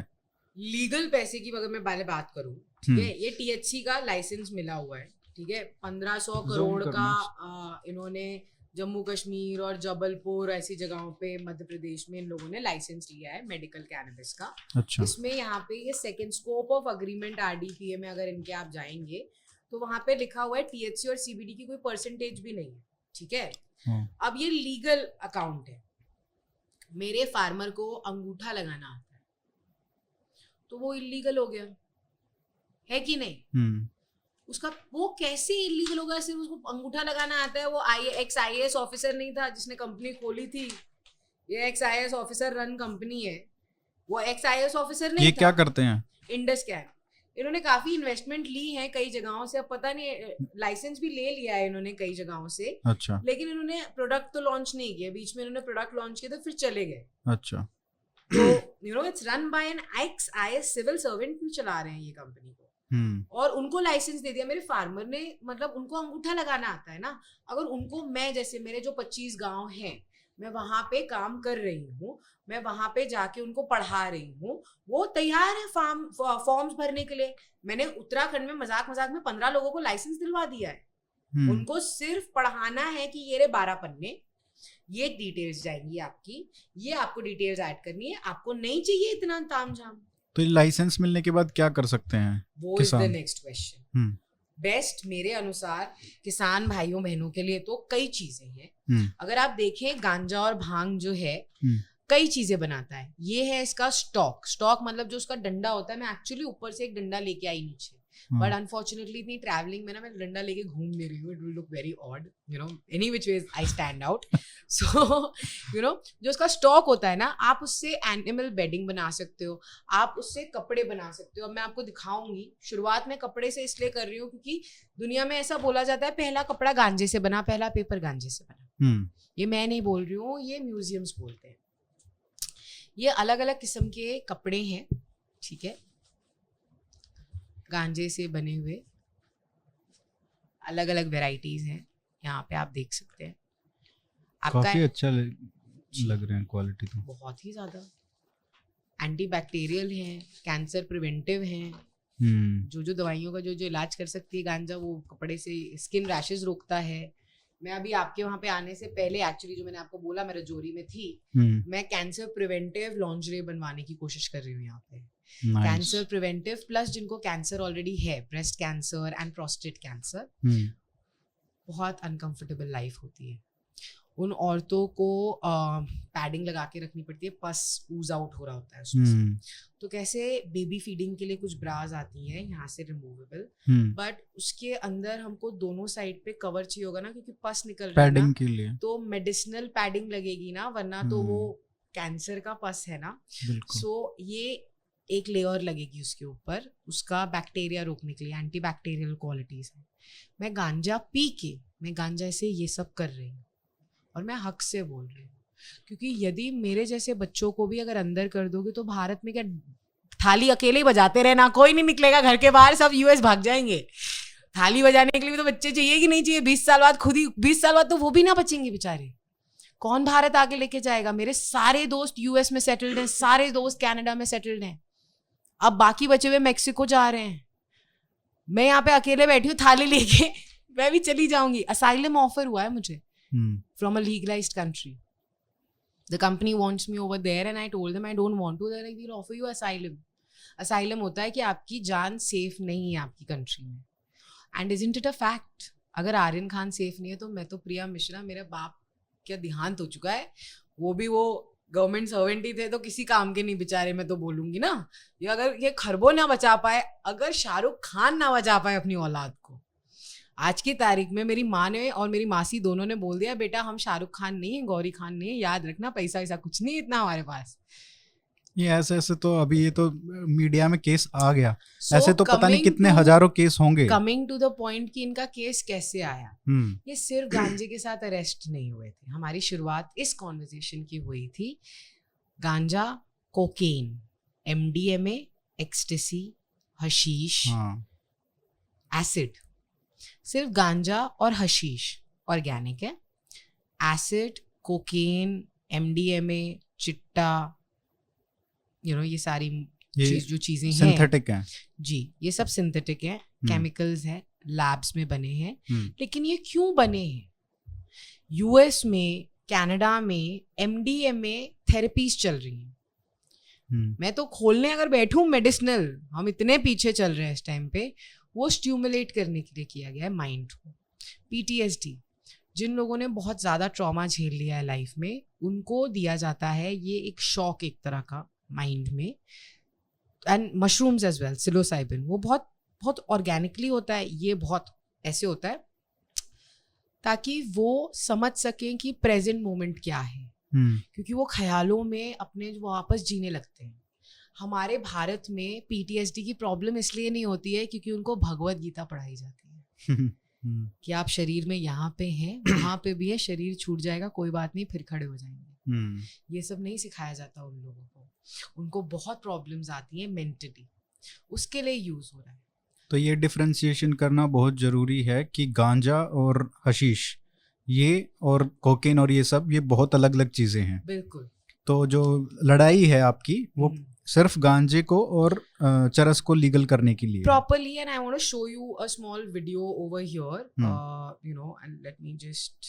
लीगल पैसे की अगर मैं पहले बात करूं, ठीक है, ये टीएचसी का लाइसेंस मिला हुआ है, ठीक है, 1500 करोड़ का इन्होंने जम्मू कश्मीर और जबलपुर ऐसी जगहों पे मध्य प्रदेश में इन लोगों ने लाइसेंस लिया है मेडिकल कैनबिस का। अच्छा। इसमें यहाँ पे ये सेकंड स्कोप ऑफ अग्रीमेंट आरडीपीए में अगर इनके आप जाएंगे तो वहां पे लिखा हुआ है टीएचसी और सीबीडी की कोई परसेंटेज भी नहीं है, ठीक है। अब ये लीगल अकाउंट है, मेरे फार्मर को अंगूठा लगाना आता है तो वो इलीगल हो गया है कि नहीं? उसका वो कैसे इलीगल होगा? सिर्फ उसको अंगूठा लगाना आता है। वो एक्स आईएएस ऑफिसर नहीं था जिसने कंपनी खोली थी, ये x IAS officer run company है, वो एक्स आईएएस ऑफिसर नहीं ये था। क्या करते हैं? इंडस कैन, इन्होंने काफी इन्वेस्टमेंट ली है कई जगहों से, अब पता नहीं लाइसेंस भी ले लिया है इन्होंने कई जगहों से। अच्छा। लेकिन इन्होंने प्रोडक्ट तो लॉन्च नहीं किया, बीच में इन्होंने प्रोडक्ट लॉन्च किया तो फिर चले गए। अच्छा। तो you know it's run by an ex IAS civil servant चला रहे हैं ये कंपनी को, और उनको लाइसेंस दे दिया। मेरे फार्मर ने, मतलब उनको अंगूठा लगाना आता है ना। अगर उनको, मैं जैसे मेरे जो 25 गांव हैं, मैं वहां पे काम कर रही हूँ, मैं वहां पे जाके उनको पढ़ा रही हूँ, वो तैयार है फॉर्म्स भरने के लिए। मैंने उत्तराखंड में मजाक में 15 लोगों को लाइसेंस दिलवा दिया है। उनको सिर्फ पढ़ाना है कि ये 12 पन्ने, ये डिटेल्स जाएंगी आपकी, ये आपको डिटेल्स ऐड करनी है, आपको नहीं चाहिए इतना तामझाम। तो लाइसेंस मिलने के बाद क्या कर सकते हैं वो is the next question. Best मेरे अनुसार किसान भाइयों बहनों के लिए तो कई चीजें हैं। अगर आप देखें गांजा और भांग जो है कई चीजें बनाता है। ये है इसका स्टॉक मतलब जो उसका डंडा होता है। मैं एक्चुअली ऊपर से एक डंडा लेके आई नीचे, बट अनफॉर्चुनेटली इतनी ट्रैवलिंग में ना मैं डंडा लेके घूम नहीं रही हूँ, it will look very odd, you know, any which ways I stand out. So you know जो उसका स्टॉक होता है ना, आप उससे एनिमल बेडिंग बना सकते हो, आप उससे कपड़े बना सकते हो। अब मैं आपको दिखाऊंगी। शुरुआत में कपड़े से इसलिए कर रही हूँ क्योंकि दुनिया में ऐसा बोला जाता है पहला कपड़ा गांजे से बना, पहला पेपर गांजे से बना। ये मैं नहीं बोल रही हूँ, ये म्यूजियम्स बोलते हैं। ये अलग अलग किस्म के कपड़े हैं, ठीक है, गांजे से बने हुए अलग अलग वेराइटीज हैं। यहाँ पे आप देख सकते हैं। काफी अच्छा लग रहे हैं, क्वालिटी तो बहुत ही ज्यादा। एंटी बैक्टीरियल हैं, कैंसर प्रिवेंटिव हैं, जो दवाइयों का जो इलाज कर सकती है गांजा, वो कपड़े से स्किन रैशेस रोकता है। मैं अभी आपके वहां पे आने से पहले एक्चुअली जो मैंने आपको बोला मैं रजौरी में थी, मैं कैंसर प्रिवेंटिव लॉन्जरी बनवाने की कोशिश कर रही हूँ यहाँ पे। कैंसर प्रिवेंटिव प्लस जिनको कैंसर ऑलरेडी है, breast cancer and prostate cancer, बहुत अनकंफर्टेबल लाइफ होती है। उन औरतों को पैडिंग लगा के रखनी पड़ती है, पस ऊज आउट हो रहा होता है उसमें। तो कैसे बेबी फीडिंग के लिए कुछ ब्राज आती हैं यहाँ से रिमूवेबल, बट उसके अंदर हमको दोनों साइड पे कवर चाहिए होगा ना, क्योंकि पस निकल रहा है ना, पैडिंग के लिए तो मेडिसिनल पैडिंग लगेगी ना, वरना तो वो कैंसर का पस है ना। सो ये एक लेयर लगेगी उसके ऊपर, उसका बैक्टीरिया रोकने के लिए, एंटी बैक्टीरियल क्वालिटीज है। मैं गांजा पी के, मैं गांजा से ये सब कर रही हूँ और मैं हक से बोल रही हूँ, क्योंकि यदि मेरे जैसे बच्चों को भी अगर अंदर कर दोगे तो भारत में क्या थाली अकेले ही बजाते रहना, कोई नहीं निकलेगा घर के बाहर, सब यूएस भाग जाएंगे। थाली बजाने के लिए भी तो बच्चे चाहिए कि नहीं चाहिए? 20 साल बाद खुद ही, 20 साल बाद तो वो भी ना बचेंगे बेचारे, कौन भारत आगे लेके जाएगा? मेरे सारे दोस्त यूएस में सेटल्ड हैं, सारे दोस्त कनाडा में सेटल्ड हैं, अब बाकी बचे हुए मेक्सिको जा रहे हैं, मैं यहाँ पे अकेले बैठी हूँ थाली लेके, मैं भी चली जाऊंगी। असाइलम ऑफर हुआ है मुझे from a legalized country. The company wants me over there and I told them I don't want to. They're like, we'll offer you asylum. Asylum होता है कि आपकी जान सेफ नहीं है आपकी कंट्री में. And isn't it a fact? अगर आर्यन खान सेफ नहीं है तो मैं तो प्रिया मिश्रा, मेरे बाप का देहांत हो चुका है, वो भी वो गवर्नमेंट सर्वेंट ही थे तो किसी काम के नहीं बेचारे, मैं तो बोलूंगी ना। ये अगर ये खरबो ना बचा पाए, अगर शाहरुख खान ना बचा पाए अपनी औलाद को, आज की तारीख में मेरी माँ ने और मेरी मासी दोनों ने बोल दिया, बेटा हम शाहरुख खान नहीं है, गौरी खान नहीं है, याद रखना पैसा वैसा कुछ नहीं इतना हमारे पास। ये ऐसे तो अभी ये तो मीडिया में केस आ गया, ऐसे तो पता नहीं कितने हजारों केस होंगे। कमिंग टू द पॉइंट कि इनका केस कैसे आया, ये सिर्फ गांजे के साथ अरेस्ट नहीं हुए थे। हमारी शुरुआत इस कॉन्वर्सेशन की हुई थी गांजा, cocaine, MDMA, ecstasy, hashish, acid. सिर्फ गांजा और हशीश ऑर्गेनिक है, एसिड, कोकेन, MDMA, चिट्टा, ये सारी जो चीजें हैं सिंथेटिक हैं जी, ये सब सिंथेटिक हैं, केमिकल्स हैं, लैब्स में बने हैं। लेकिन ये क्यों बने हैं? यूएस में, कनाडा में MDMA थेरेपीज चल रही हैं। मैं तो खोलने अगर बैठूं मेडिसिनल, हम इतने पीछे चल रहे हैं इस टाइम पे, वो स्टिमुलेट करने के लिए किया गया है माइंड को। PTSD, जिन लोगों ने बहुत ज़्यादा ट्रॉमा झेल लिया है लाइफ में, उनको दिया जाता है ये एक शॉक एक तरह का माइंड में। And mushrooms as well, psilocybin, वो बहुत बहुत ऑर्गेनिकली होता है, ये बहुत ऐसे होता है ताकि वो समझ सकें कि प्रेजेंट मोमेंट क्या है, क्योंकि वो ख्यालों में अपने जो वापस जीने लगते हैं। हमारे भारत में PTSD की प्रॉब्लम इसलिए नहीं होती है क्योंकि उनको भगवत गीता पढ़ाई जाती है कि आप शरीर में यहाँ पे हैं, वहाँ पे भी है, शरीर छूट जाएगा कोई बात नहीं, फिर खड़े हो जाएंगे। ये सब नहीं सिखाया जाता उन लोगों को। उनको बहुत प्रॉब्लम्स आती हैं मेंटली, उसके लिए यूज हो रहा है। तो ये डिफरेंशिएशन करना बहुत जरूरी है कि गांजा और हशीश ये और कोकेन और ये सब, ये बहुत अलग अलग चीजें हैं। बिल्कुल। तो जो लड़ाई है आपकी वो सिर्फ गांजे को और चरस को लीगल करने के लिए properly. And I want to show you a small video over here, and let me just,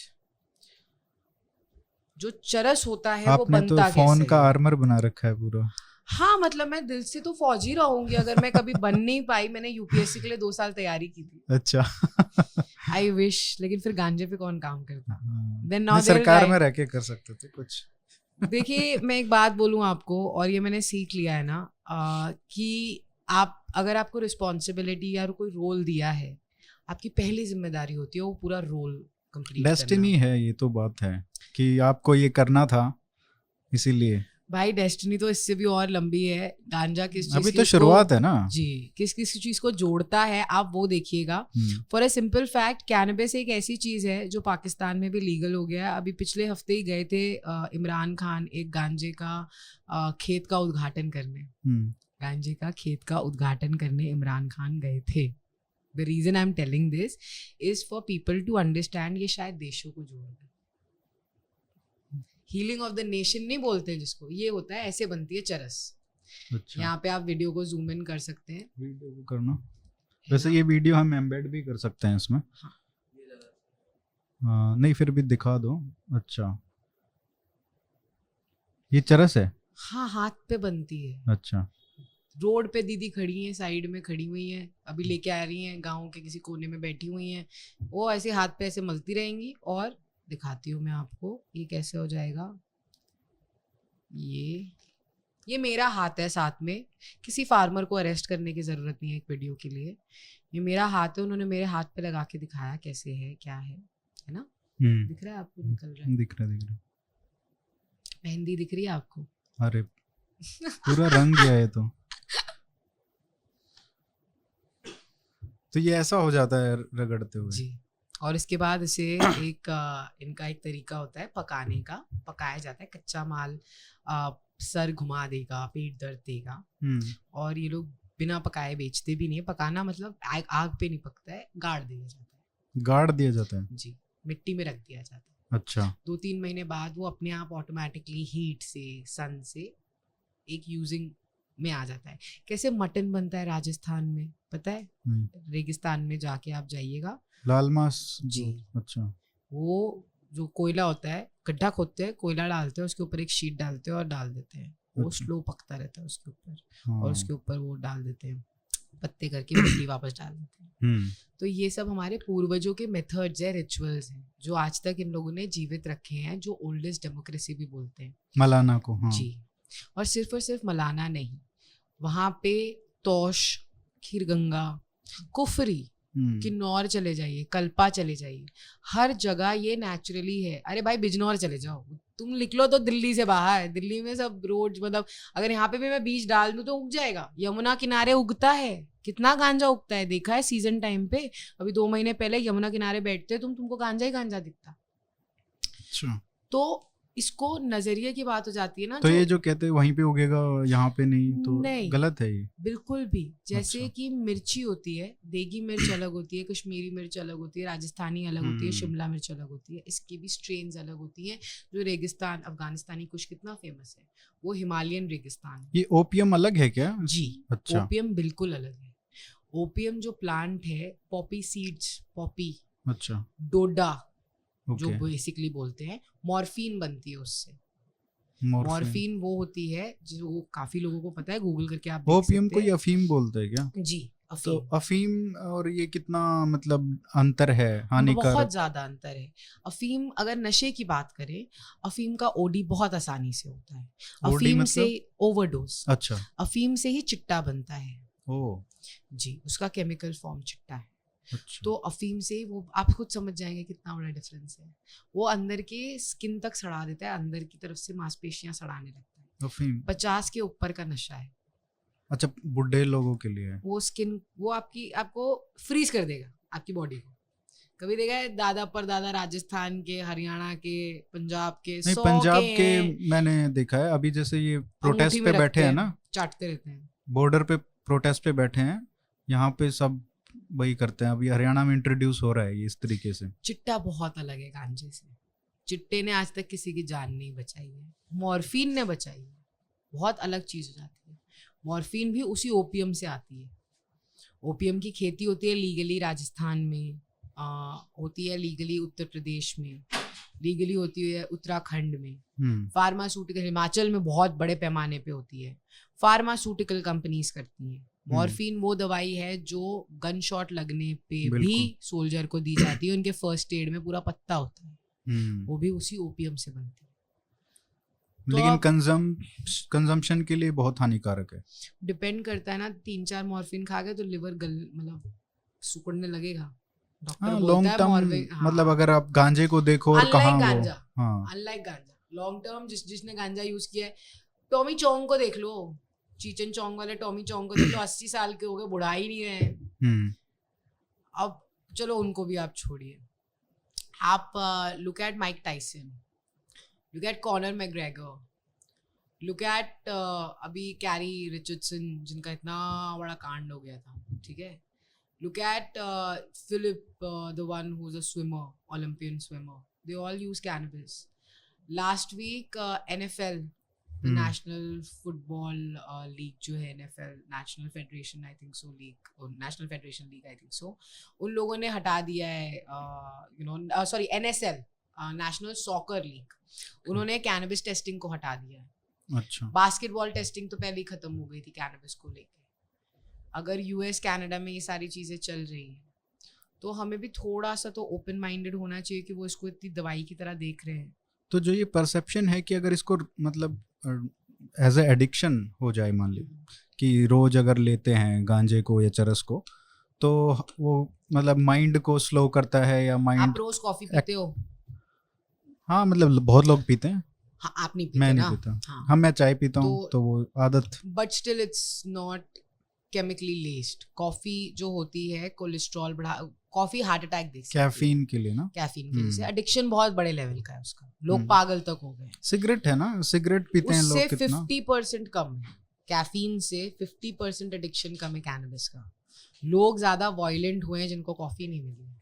जो चरस होता है वो बनता कैसे है। आपने तो फोन का आर्मर बना रखा है पूरा। हाँ, मतलब मैं दिल से तो फौजी रहूंगी अगर मैं कभी बन नहीं पाई। मैंने UPSC के लिए 2 साल तैयारी की थी। अच्छा। आई विश, लेकिन फिर गांजे पे कौन काम करता। देन सरकार में रह के कर सकते थे कुछ। देखिए, मैं एक बात बोलूं आपको, और ये मैंने सीख लिया है ना, कि आप अगर आपको रिस्पॉन्सिबिलिटी या कोई रोल दिया है, आपकी पहली जिम्मेदारी होती है वो पूरा रोल कंप्लीट करना। डेस्टिनी है, ये तो बात है कि आपको ये करना था, इसीलिए। भाई डेस्टिनी तो इससे भी और लंबी है। गांजा किस चीज, अभी तो शुरुआत है ना जी, किस किस चीज को जोड़ता है आप वो देखिएगा। For a simple fact, cannabis एक ऐसी चीज है जो पाकिस्तान में भी लीगल हो गया है। अभी पिछले हफ्ते ही गए थे इमरान खान एक गांजे का खेत का उद्घाटन करने। गांजे का खेत का उद्घाटन करने इमरान खान गए थे। The reason I am telling this is for people to understand, ये शायद देशों को जोड़ दे। हीलिंग ऑफ द नेशन नहीं बोलते जिसको, ये होता है, ऐसे बनती है चरस। अच्छा। यहाँ पे आप वीडियो को जूम इन कर सकते हैं। वीडियो को करना, वैसे ये वीडियो हम एम्बेड भी कर सकते हैं इसमें। हाँ, नहीं फिर भी दिखा दो। अच्छा, ये चरस है। हाँ, हाथ पे बनती है। अच्छा। रोड पे दीदी खड़ी हैं, साइड में खड़ी हुई हैं, अभी लेके आ रही हैं, गाँव के किसी कोने में बैठी हुई हैं। वो ऐसे हाथ पे ऐसे मलती रहेंगी और दिखाती हूँ मैं आपको, ये कैसे हो जाएगा। ये मेरा हाथ है, साथ में किसी फार्मर को अरेस्ट करने की जरूरत नहीं है एक वीडियो के लिए। ये मेरा हाथ है, उन्होंने मेरे हाथ पे लगा के दिखाया कैसे है, क्या है ना। दिख रहा है आपको, निकल रहा है, दिख रहा है। मेहंदी दिख रही है आपको? अरे पूरा रंग गया है तो ये ऐसा हो जाता है रगड़ते हुए जी। और इसके बाद इसे इनका एक तरीका होता है पकाने का, पकाया जाता है कच्चा माल, सर घुमा देगा, पेट दर्द देगा, और ये लोग बिना पकाए बेचते भी नहीं है। पकाना मतलब आग पे नहीं पकता है, गाड़ दिया जाता है। गाड़ दिया जाता है जी, मिट्टी में रख दिया जाता है। अच्छा। 2-3 महीने बाद वो अपने आप ऑटोमेटिकली हीट से, सन से एक यूजिंग में आ जाता है। कैसे मटन बनता है राजस्थान में पता है? रेगिस्तान में जाके आप जाइएगा, लाल मांस जी, अच्छा, वो जो कोयला होता है, गड्ढा खोदते हैं, कोयला डालते हैं, उसके ऊपर एक शीट डालते हैं और डाल देते हैं, वो स्लो पकता रहता है उसके ऊपर, और उसके ऊपर वो डाल देते हैं पत्ते करके, मिट्टी वापस डाल देते हैं। तो ये सब हमारे पूर्वजों के मेथड्स है, रिचुअल्स हैं, जो आज तक इन लोगों ने जीवित रखे हैं, जो ओल्डेस्ट डेमोक्रेसी भी बोलते हैं मलाना को। जी। और सिर्फ मलाना नहीं, वहाँ पे तोश, खीरगंगा, कुफरी, किन्नौर चले जाइए, कल्पा चले जाइए, हर जगह ये नेचुरली है। अरे भाई बिजनौर चले जाओ, तुम निकलो तो दिल्ली से बाहर, दिल्ली में सब रोड, मतलब अगर यहाँ पे भी मैं बीज डाल दूं तो उग जाएगा। यमुना किनारे उगता है, कितना गांजा उगता है, देखा है सीजन टाइम पे। अभी 2 महीने पहले यमुना किनारे बैठते तुमको गांजा ही गांजा दिखता। अच्छा, तो इसको नजरिए की बात हो जाती है ना। तो ये जो कहते हैं वहीं पे उगेगा यहाँ पे नहीं, तो नहीं, गलत है ये बिल्कुल भी। जैसे अच्छा। कि मिर्ची होती है, देगी मिर्च अलग होती है, कश्मीरी मिर्च अलग होती है, राजस्थानी अलग होती है, शिमला मिर्च अलग होती है, इसकी भी स्ट्रेन्स अलग होती हैं। जो रेगिस्तान, अफगानिस्तानी कुछ कितना फेमस है, वो हिमालयन रेगिस्तान है। ये ओपियम अलग है क्या? जी, अच्छा। ओपियम बिल्कुल अलग है। ओपियम जो प्लांट है, पॉपी सीड्स, पॉपी, अच्छा, डोडा, जो बेसिकली बोलते हैं, मॉर्फिन बनती है उससे। मॉर्फिन वो होती है जो काफी लोगों को पता है, गूगल करके आप देख ओपियम सकते को हैं। अफीम बोलते हैं क्या? जी, तो अफीम। अफीम और ये कितना मतलब अंतर है, हानिकारक? बहुत ज्यादा अंतर है। अफीम, अगर नशे की बात करें, अफीम का ओडी बहुत आसानी से होता है। अफीम मतलब? से ओवरडोज। अच्छा, अफीम से ही चिट्टा बनता है। ओ जी, उसका केमिकल फॉर्म चिट्टा है। अच्छा। तो अफीम से वो आप खुद समझ जाएंगे कितना बड़ा डिफरेंस है। वो अंदर के स्किन तक सड़ा देता है, अंदर की तरफ से मांसपेशियां सड़ाने लगता है। अफीम 50 के ऊपर का नशा है। अच्छा, बुढ़े लोगों के लिए? वो स्किन, वो आपको फ्रीज कर देगा, आपकी बॉडी को। कभी देखा है दादा पर दादा राजस्थान के, हरियाणा के, पंजाब के, नहीं, 100 पंजाब के हैं, मैंने देखा है। अभी जैसे ये अंगूठी प्रोटेस्ट में पे बैठे हैं ना, चाटते रहते हैं। बॉर्डर पे प्रोटेस्ट पे बैठे हैं, यहाँ पे सब वही करते हैं। अभी हरियाणा में इंट्रोड्यूस हो रहा है ये इस तरीके से। चिट्टा बहुत अलग है गांजे से। चिट्टे ने आज तक किसी की जान नहीं बचाई है, मॉर्फिन ने बचाई है। बहुत अलग चीज हो जाती है। मॉर्फिन भी उसी ओपियम से आती है। ओपियम की खेती होती है लीगली राजस्थान में, होती है लीगली उत्तर प्रदेश में, लीगली होती है उत्तराखंड में। फार्मास्यूटिकल हिमाचल में बहुत बड़े पैमाने पे होती है, फार्मास्यूटिकल कंपनीज करती हैं। मॉर्फिन वो दवाई है जो गन शॉट लगने पे भी सोल्जर को दी जाती है, उनके फर्स्ट एड में पूरा पत्ता होता है, वो भी उसी ओपियम से बनती है। तो लेकिन कंजम्पशन के लिए बहुत हानिकारक है। डिपेंड करता है ना, 3-4 मॉर्फिन खा गए तो लिवर मतलब सुकड़ने लगेगा। हाँ, लॉन्ग टर्म मतलब अगर आप गांजे को देखो और कहाँ वो, हाँ, अनलाइक गांजा लॉन्ग टर्म, जिसने गांजा यूज किया है, टॉमी चोंग को देख लो, चीचन चोंग वाले टॉमी चोंग को देख लो, 80 साल के हो गए, बुढ़ा ही नहीं रहे। अब चलो उनको भी आप छोड़िए, आप look at Mike Tyson, look at Conor McGregor, look at अभी कैरी रिचर्डसन जिनका इतना बड़ा कांड हो गया था, ठीक है। Look at Philip, the one who's a swimmer, Olympian swimmer. They all use cannabis. Last week, NFL, the National Football League, जो है NFL, National Federation, I think so League, or National Federation League, I think so. उन लोगों ने हटा दिया है, sorry, NSL, National Soccer League. उन्होंने cannabis testing को हटा दिया है। अच्छा। बास्केटबॉल टेस्टिंग तो पहले ही खत्म हो गई थी cannabis को लेके। अगर यूएस कनाडा में ये सारी चीजें चल रही हैं, तो हमें भी थोड़ा सा तो ओपन माइंडेड होना चाहिए कि वो इसको इतनी दवाई की तरह देख रहे हैं। तो जो ये परसेप्शन है कि अगर इसको मतलब एज ए एडिक्शन हो जाए, मान ली कि रोज अगर लेते हैं गांजे को या चरस को, तो वो मतलब माइंड को स्लो करता है या माइंड। आप रोज कॉफी पीते हो? हाँ मतलब बहुत लोग पीते हैं। हाँ, आप नहीं पीते मैं ना? नहीं पीता। हाँ, हाँ मैं चाय पीता हूँ तो वो आदत। But still it's not chemically लेस्ड। Coffee जो होती है कोलेस्ट्रॉल बढ़ा, कॉफी हार्ट अटैक दे सकती है कैफीन के लिए ना। कैफीन की वजह से। एडिक्शन बहुत बड़े लेवल का है उसका, लोग हम्म। पागल तक हो गए। सिगरेट है ना, सिगरेट पीते हैं उससे लोग कितना। 50% कम है कैफीन से, 50% एडिक्शन कम है कैनबिस का। लोग ज्यादा वायलेंट हुए हैं जिनको कॉफी नहीं मिली।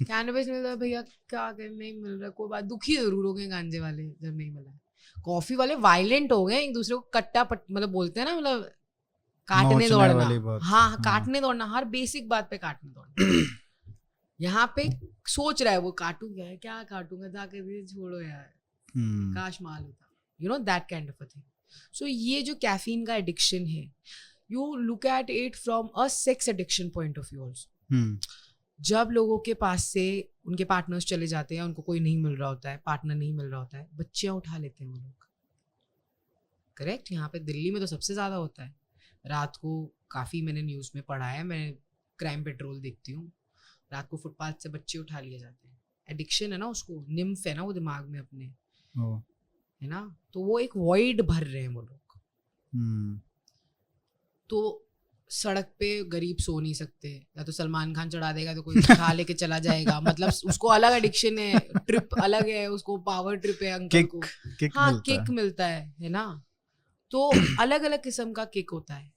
कैनबिस मिल रहा है भैया, क्या कर, नहीं मिल रहा, कोई बात, दुखी जरूर हो गए गांजे वाले जब नहीं मिला है। कॉफी वाले वायलेंट हो गए, एक दूसरे को कट्टा पट मतलब बोलते हैं ना, मतलब काटने नोचने दौड़ना। वाली बात। हाँ, हाँ। काटने दौड़ना, हर बेसिक बात पे काटने दौड़ना। यहाँ पे सोच रहा है वो काटू क्या काटूंगा, जाके भी छोड़ो यार, काश माल होता, you know that kind of a thing. So ये जो कैफीन का एडिक्शन है, you look at it from a sex addiction point of view also. जब लोगों के पास से उनके पार्टनर्स चले जाते हैं, उनको कोई नहीं मिल रहा होता है, पार्टनर नहीं मिल रहा होता है, बच्चियां उठा लेते हैं वो लोग। करेक्ट, यहाँ पे दिल्ली में तो सबसे ज्यादा होता है। रात को काफी मैंने न्यूज में पढ़ा है, मैं क्राइम पेट्रोल देखती हूँ, रात को फुटपाथ से बच्चे उठा लिए जाते हैं। एडिक्शन है ना, उसको निम्फ है ना वो दिमाग में अपने, है ना, तो वो एक वॉइड भर रहे हैं वो लोग। तो सड़क पे गरीब सो नहीं सकते, या तो सलमान खान चढ़ा देगा तो कोई उठा लेके चला जाएगा, मतलब उसको अलग एडिक्शन है, ट्रिप अलग है, उसको पावर ट्रिप है अंकल को। हाँ, किक मिलता है ना, तो अलग अलग किस्म का किक होता है।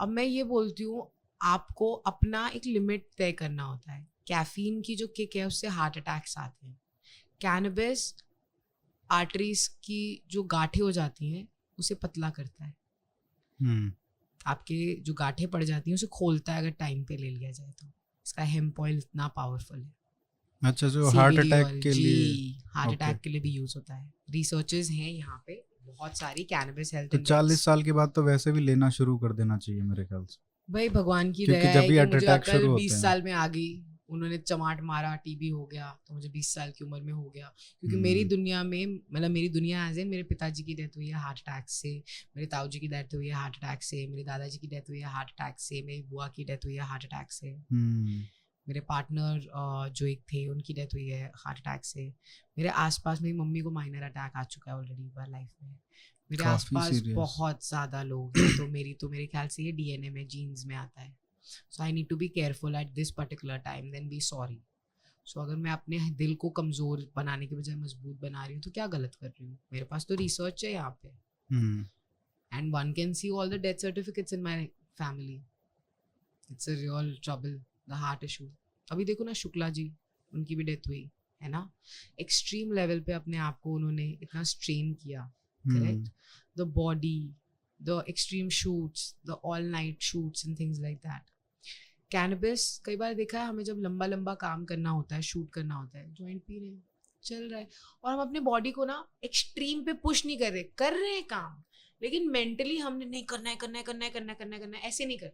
अब मैं ये बोलती हूँ, आपको अपना एक लिमिट तय करना होता है। कैफीन की जो किक है उससे हार्ट अटैक्स आते हैं। कैनबिस आर्टरीज की जो गांठें हो जाती हैं उसे पतला करता है। आपके जो गांठें पड़ जाती हैं उसे खोलता है अगर टाइम पे ले लिया जाए तो। इसका हेम्प ऑयल इतना पावरफुल है। अच्छा, जो हार्ट अटैक के लिए, हार्ट अटैक के लिए भी यूज होता है। रिसर्चेस हैं यहाँ पे बहुत सारी। कैनबिस हेल्थ तो 40 साल के बाद तो वैसे भी लेना शुरू कर देना चाहिए मेरे ख्याल से। भाई भगवान की क्योंकि दया जब है भी कि हार्ट मुझे अटैक अकल शुरू होते 20 हैं। साल में आ गई, उन्होंने चमाट मारा, टीबी हो गया, तो मुझे 20 साल की उम्र में हो गया। क्योंकि मेरी दुनिया में, मतलब मेरी दुनिया एज मेरे पिताजी की डेथ हुई है हार्ट अटैक से, मेरे ताऊ जी की डेथ हुई है हार्ट अटैक से, मेरे दादाजी की डेथ हुई है हार्ट अटैक से, मेरी बुआ की डेथ हुई है हार्ट अटैक से, मेरे पार्टनर जो एक थे उनकी डेथ हुई है हार्ट अटैक से। मेरे आसपास मेरी मम्मी को माइनर अटैक आ चुका है ऑलरेडी एक बार लाइफ में। मेरे आसपास बहुत ज़्यादा लोग हैं, तो मेरे ख्याल से ये डीएनए में, जीन्स में आता है। So I need to be careful at this particular time, then be sorry. So अगर मैं अपने दिल को कमज़ोर बनाने के बजाय मजबूत बना रही हूँ तो क्या गलत कर रही हूँ? मेरे पास तो रिसर्च है यहाँ पे, and one can see all the death certificates in my family. It's a real trouble, the heart issue. अभी देखो ना, शुक्ला जी, उनकी भी डेथ हुई है ना। एक्सट्रीम लेवल पे अपने आप को उन्होंने इतना स्ट्रेन किया, correct, the body, the extreme shoots, the all night shoots and things like that. Cannabis कई बार देखा है, हमें जब लंबा लंबा काम करना होता है, शूट करना होता है, जॉइंट पी रहे हैं, चल रहा है, और हम अपने बॉडी को ना एक्सट्रीम पे पुश नहीं कर रहे हैं काम, लेकिन मेंटली हमने नहीं करना है, ऐसे नहीं कर।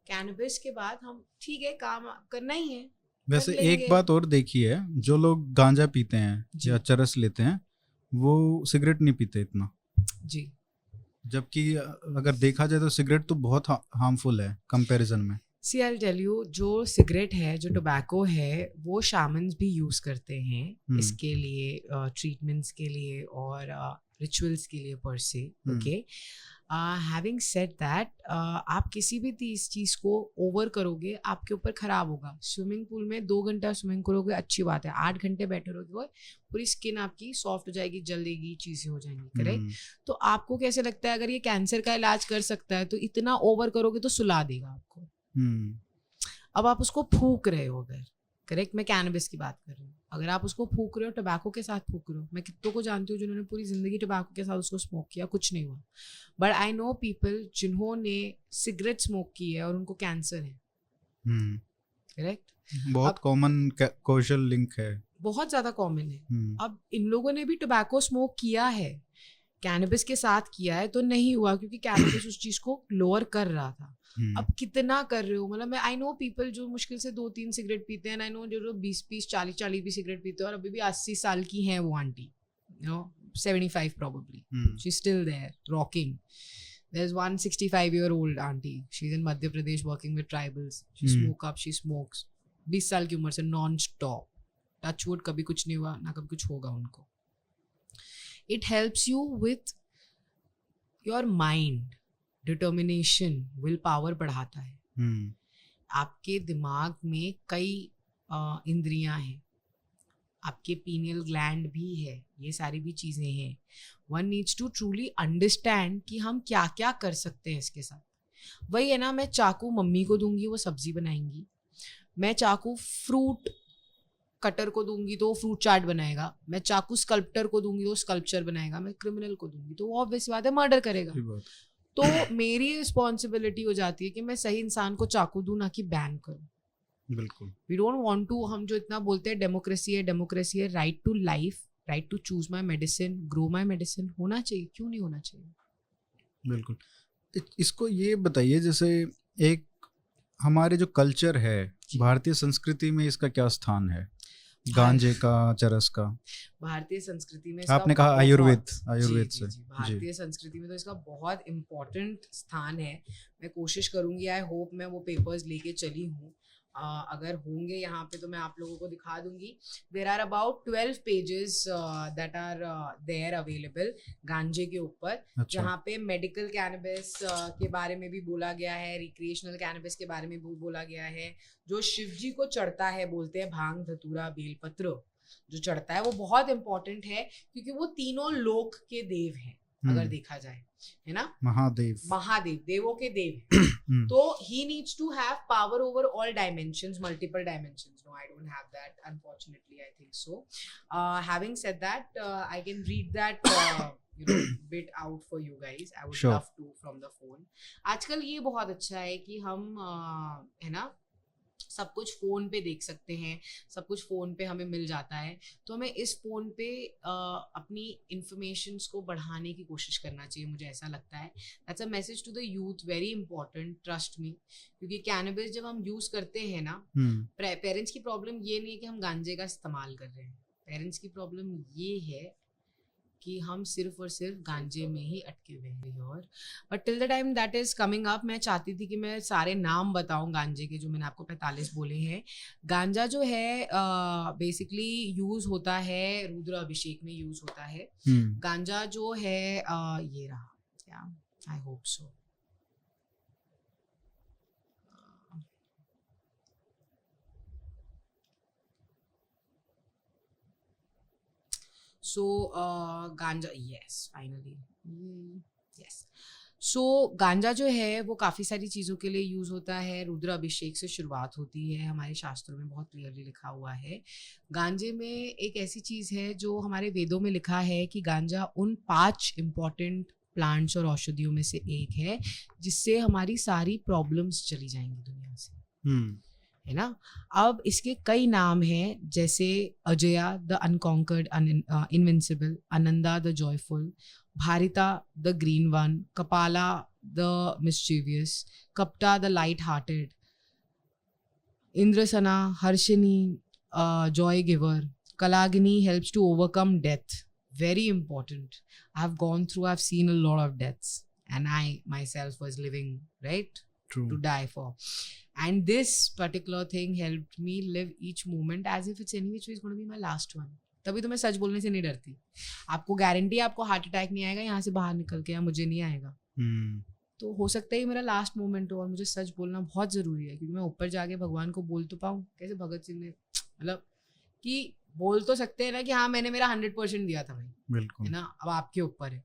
कैनबिस के बाद हम ठीक है, काम करना ही है। वैसे एक बात और देखी है, जो लोग गांजा पीते हैं या चरस लेते हैं वो सिगरेट नहीं पीते इतना जी, जबकि अगर देखा जाए तो सिगरेट तो बहुत हार्मफुल है कंपैरिजन में। सी आई टेल यू, जो सिगरेट है, जो टोबैको है, वो शामन्स भी यूज करते हैं इसके लिए, ट्रीटमेंट्स के लिए और रिचुअल्स के लिए पर से। ओके, हैविंग सेड दैट, आप किसी भी चीज़ को ओवर करोगे आपके ऊपर खराब होगा। स्विमिंग पूल में 2 घंटा स्विमिंग करोगे अच्छी बात है, 8 घंटे बैठे रहोगे पूरी स्किन आपकी सॉफ्ट हो जाएगी, जलेगी, चीज़ें हो जाएंगी, करेक्ट। तो आपको कैसे लगता है अगर ये कैंसर का इलाज कर सकता है तो इतना ओवर करोगे तो सुला देगा आपको। अब आप उसको फूक रहे हो, अगर, करेक्ट, मैं कैनबिस की बात कर रही हूँ, अगर आप उसको फूक रहे हो, टोबैको के साथ फूक रहे हो, मैं कितनों को जानती हूँ जिन्होंने पूरी जिंदगी टोबैको के साथ उसको स्मोक किया, कुछ नहीं हुआ। बट आई नो पीपल जिन्होंने सिगरेट स्मोक की है और उनको कैंसर है, करेक्ट। बहुत कॉमन कौशल लिंक है, बहुत ज्यादा कॉमन है। अब इन लोगों ने भी टोबैको स्मोक किया है, कैनबिस के साथ किया है तो नहीं हुआ, क्योंकि कैनबिस उस चीज को लोअर कर रहा था। अब कितना कर रहे हो, मतलब मैं आई नो पीपल जो मुश्किल से 2-3 सिगरेट पीते हैं, आई नो जो 20-20 40-40 भी सिगरेट पीते हैं, और अभी भी 80 साल की हैं वो aunty, you know 75 probably, she's still there rocking. There's one 65-year-old auntie, she's in Madhya Pradesh working with tribals, she she smokes 20 साल की उम्र से नॉन स्टॉप, टचवुड कभी कुछ नहीं हुआ ना कभी कुछ होगा उनको। It helps you with your mind, determination, will power बढ़ाता है। आपके दिमाग में कई इंद्रियां हैं, आपके पीनियल ग्लैंड भी है, ये सारी भी चीज़ें हैं। One needs to truly understand कि हम क्या क्या कर सकते हैं इसके साथ। वही है ना, मैं चाकू मम्मी को दूंगी वो सब्जी बनाएंगी, मैं चाकू फ्रूट कटर को दूंगी तो वो फ्रूट चाट बनाएगा, मैं चाकू स्कल्प्टर को दूंगी तो स्कल्पचर बनाएगा, मैं क्रिमिनल को दूंगी तो वो ऑब्वियस बात है मर्डर करेगा। तो मेरी रिस्पॉन्सिबिलिटी हो जाती है कि मैं सही इंसान को चाकू दूं, ना कि बैन करूं। बिल्कुल। वी डोंट वांट टू, हम जो इतना बोलते हैं डेमोक्रेसी है, right to life, right to choose my medicine, grow my medicine होना चाहिए, क्यों नहीं होना चाहिए? बिल्कुल। इसको ये बताइए, जैसे एक हमारे जो कल्चर है, भारतीय संस्कृति में इसका क्या स्थान है, गांजे का, चरस का? भारतीय संस्कृति में आपने कहा आयुर्वेद से, भारतीय संस्कृति में तो इसका बहुत इम्पोर्टेंट स्थान है। मैं कोशिश करूंगी, आई होप मैं वो पेपर्स लेके चली हूँ, अगर होंगे यहाँ पे तो मैं आप लोगों को दिखा दूंगी। There are about 12 pages that are there available गांजे के ऊपर, जहाँ पे मेडिकल कैनबिस के बारे में भी बोला गया है, रिक्रिएशनल कैनबिस के बारे में भी बोला गया है। जो शिव जी को चढ़ता है, बोलते हैं भांग धतूरा बेलपत्र जो चढ़ता है, वो बहुत इंपॉर्टेंट है, क्योंकि वो तीनों लोक के देव हैं अगर देखा जाए, है ना, महादेव देवों के देव। तो he needs to have power over all dimensions, multiple dimensions. No, I don't have that, unfortunately. I think so. Having said that, I can read that bit out for you guys. I would love to from the phone. आजकल ये बहुत अच्छा है कि हम है ना, सब कुछ फ़ोन पे देख सकते हैं, सब कुछ फ़ोन पे हमें मिल जाता है, तो हमें इस फ़ोन पे अपनी इंफॉर्मेशंस को बढ़ाने की कोशिश करना चाहिए, मुझे ऐसा लगता है। That's a message to the youth, very important, trust me. क्योंकि कैनबिस जब हम यूज़ करते हैं ना, पेरेंट्स की प्रॉब्लम ये नहीं है कि हम गांजे का इस्तेमाल कर रहे हैं, पेरेंट्स की प्रॉब्लम ये है कि हम सिर्फ और सिर्फ गांजे में ही अटके हुए हैं। और but till the time that is coming up, मैं चाहती थी कि मैं सारे नाम बताऊं गांजे के, जो मैंने आपको 45 बोले हैं। गांजा जो है बेसिकली यूज होता है, रुद्र अभिषेक में यूज होता है। गांजा जो है ये रहा, क्या, आई होप सो, सो गांजा, यस फाइनली, यस। सो गांजा जो है वो काफ़ी सारी चीज़ों के लिए यूज़ होता है। रुद्र अभिषेक से शुरुआत होती है, हमारे शास्त्रों में बहुत क्लियरली लिखा हुआ है। गांजे में एक ऐसी चीज़ है जो हमारे वेदों में लिखा है कि गांजा उन 5 इम्पॉर्टेंट प्लांट्स और औषधियों में से एक है जिससे हमारी सारी प्रॉब्लम्स चली जाएंगी दुनिया से, है ना। अब इसके कई नाम हैं, जैसे Ajaya the unconquered invincible, Ananda the joyful, Bharita the green one, Kapala the mischievous, Kapta the light hearted, Indrasana Harshini joy giver, Kalagini helps to overcome death, very important. I've gone through, I've seen a lot of deaths, and I myself was living, right? True. To die for. And this particular thing helped me live each moment as if it's any which way is going to be my last one. तभी तो मैं सच बोलने से नहीं डरती। आपको गारंटी है आपको हार्ट अटैक नहीं आएगा यहाँ से बाहर निकल के, या मुझे नहीं आएगा। तो हो सकता है मेरा लास्ट मोमेंट हो, और मुझे सच बोलना बहुत ज़रूरी है, क्योंकि मैं ऊपर जाके भगवान को बोल तो पाऊँ। कैसे भगत सिंह ने, मतलब कि बोल तो सकते हैं ना कि हाँ मैंने मेरा 100% दिया था भाई, बिल्कुल, है ना। अब आपके ऊपर है।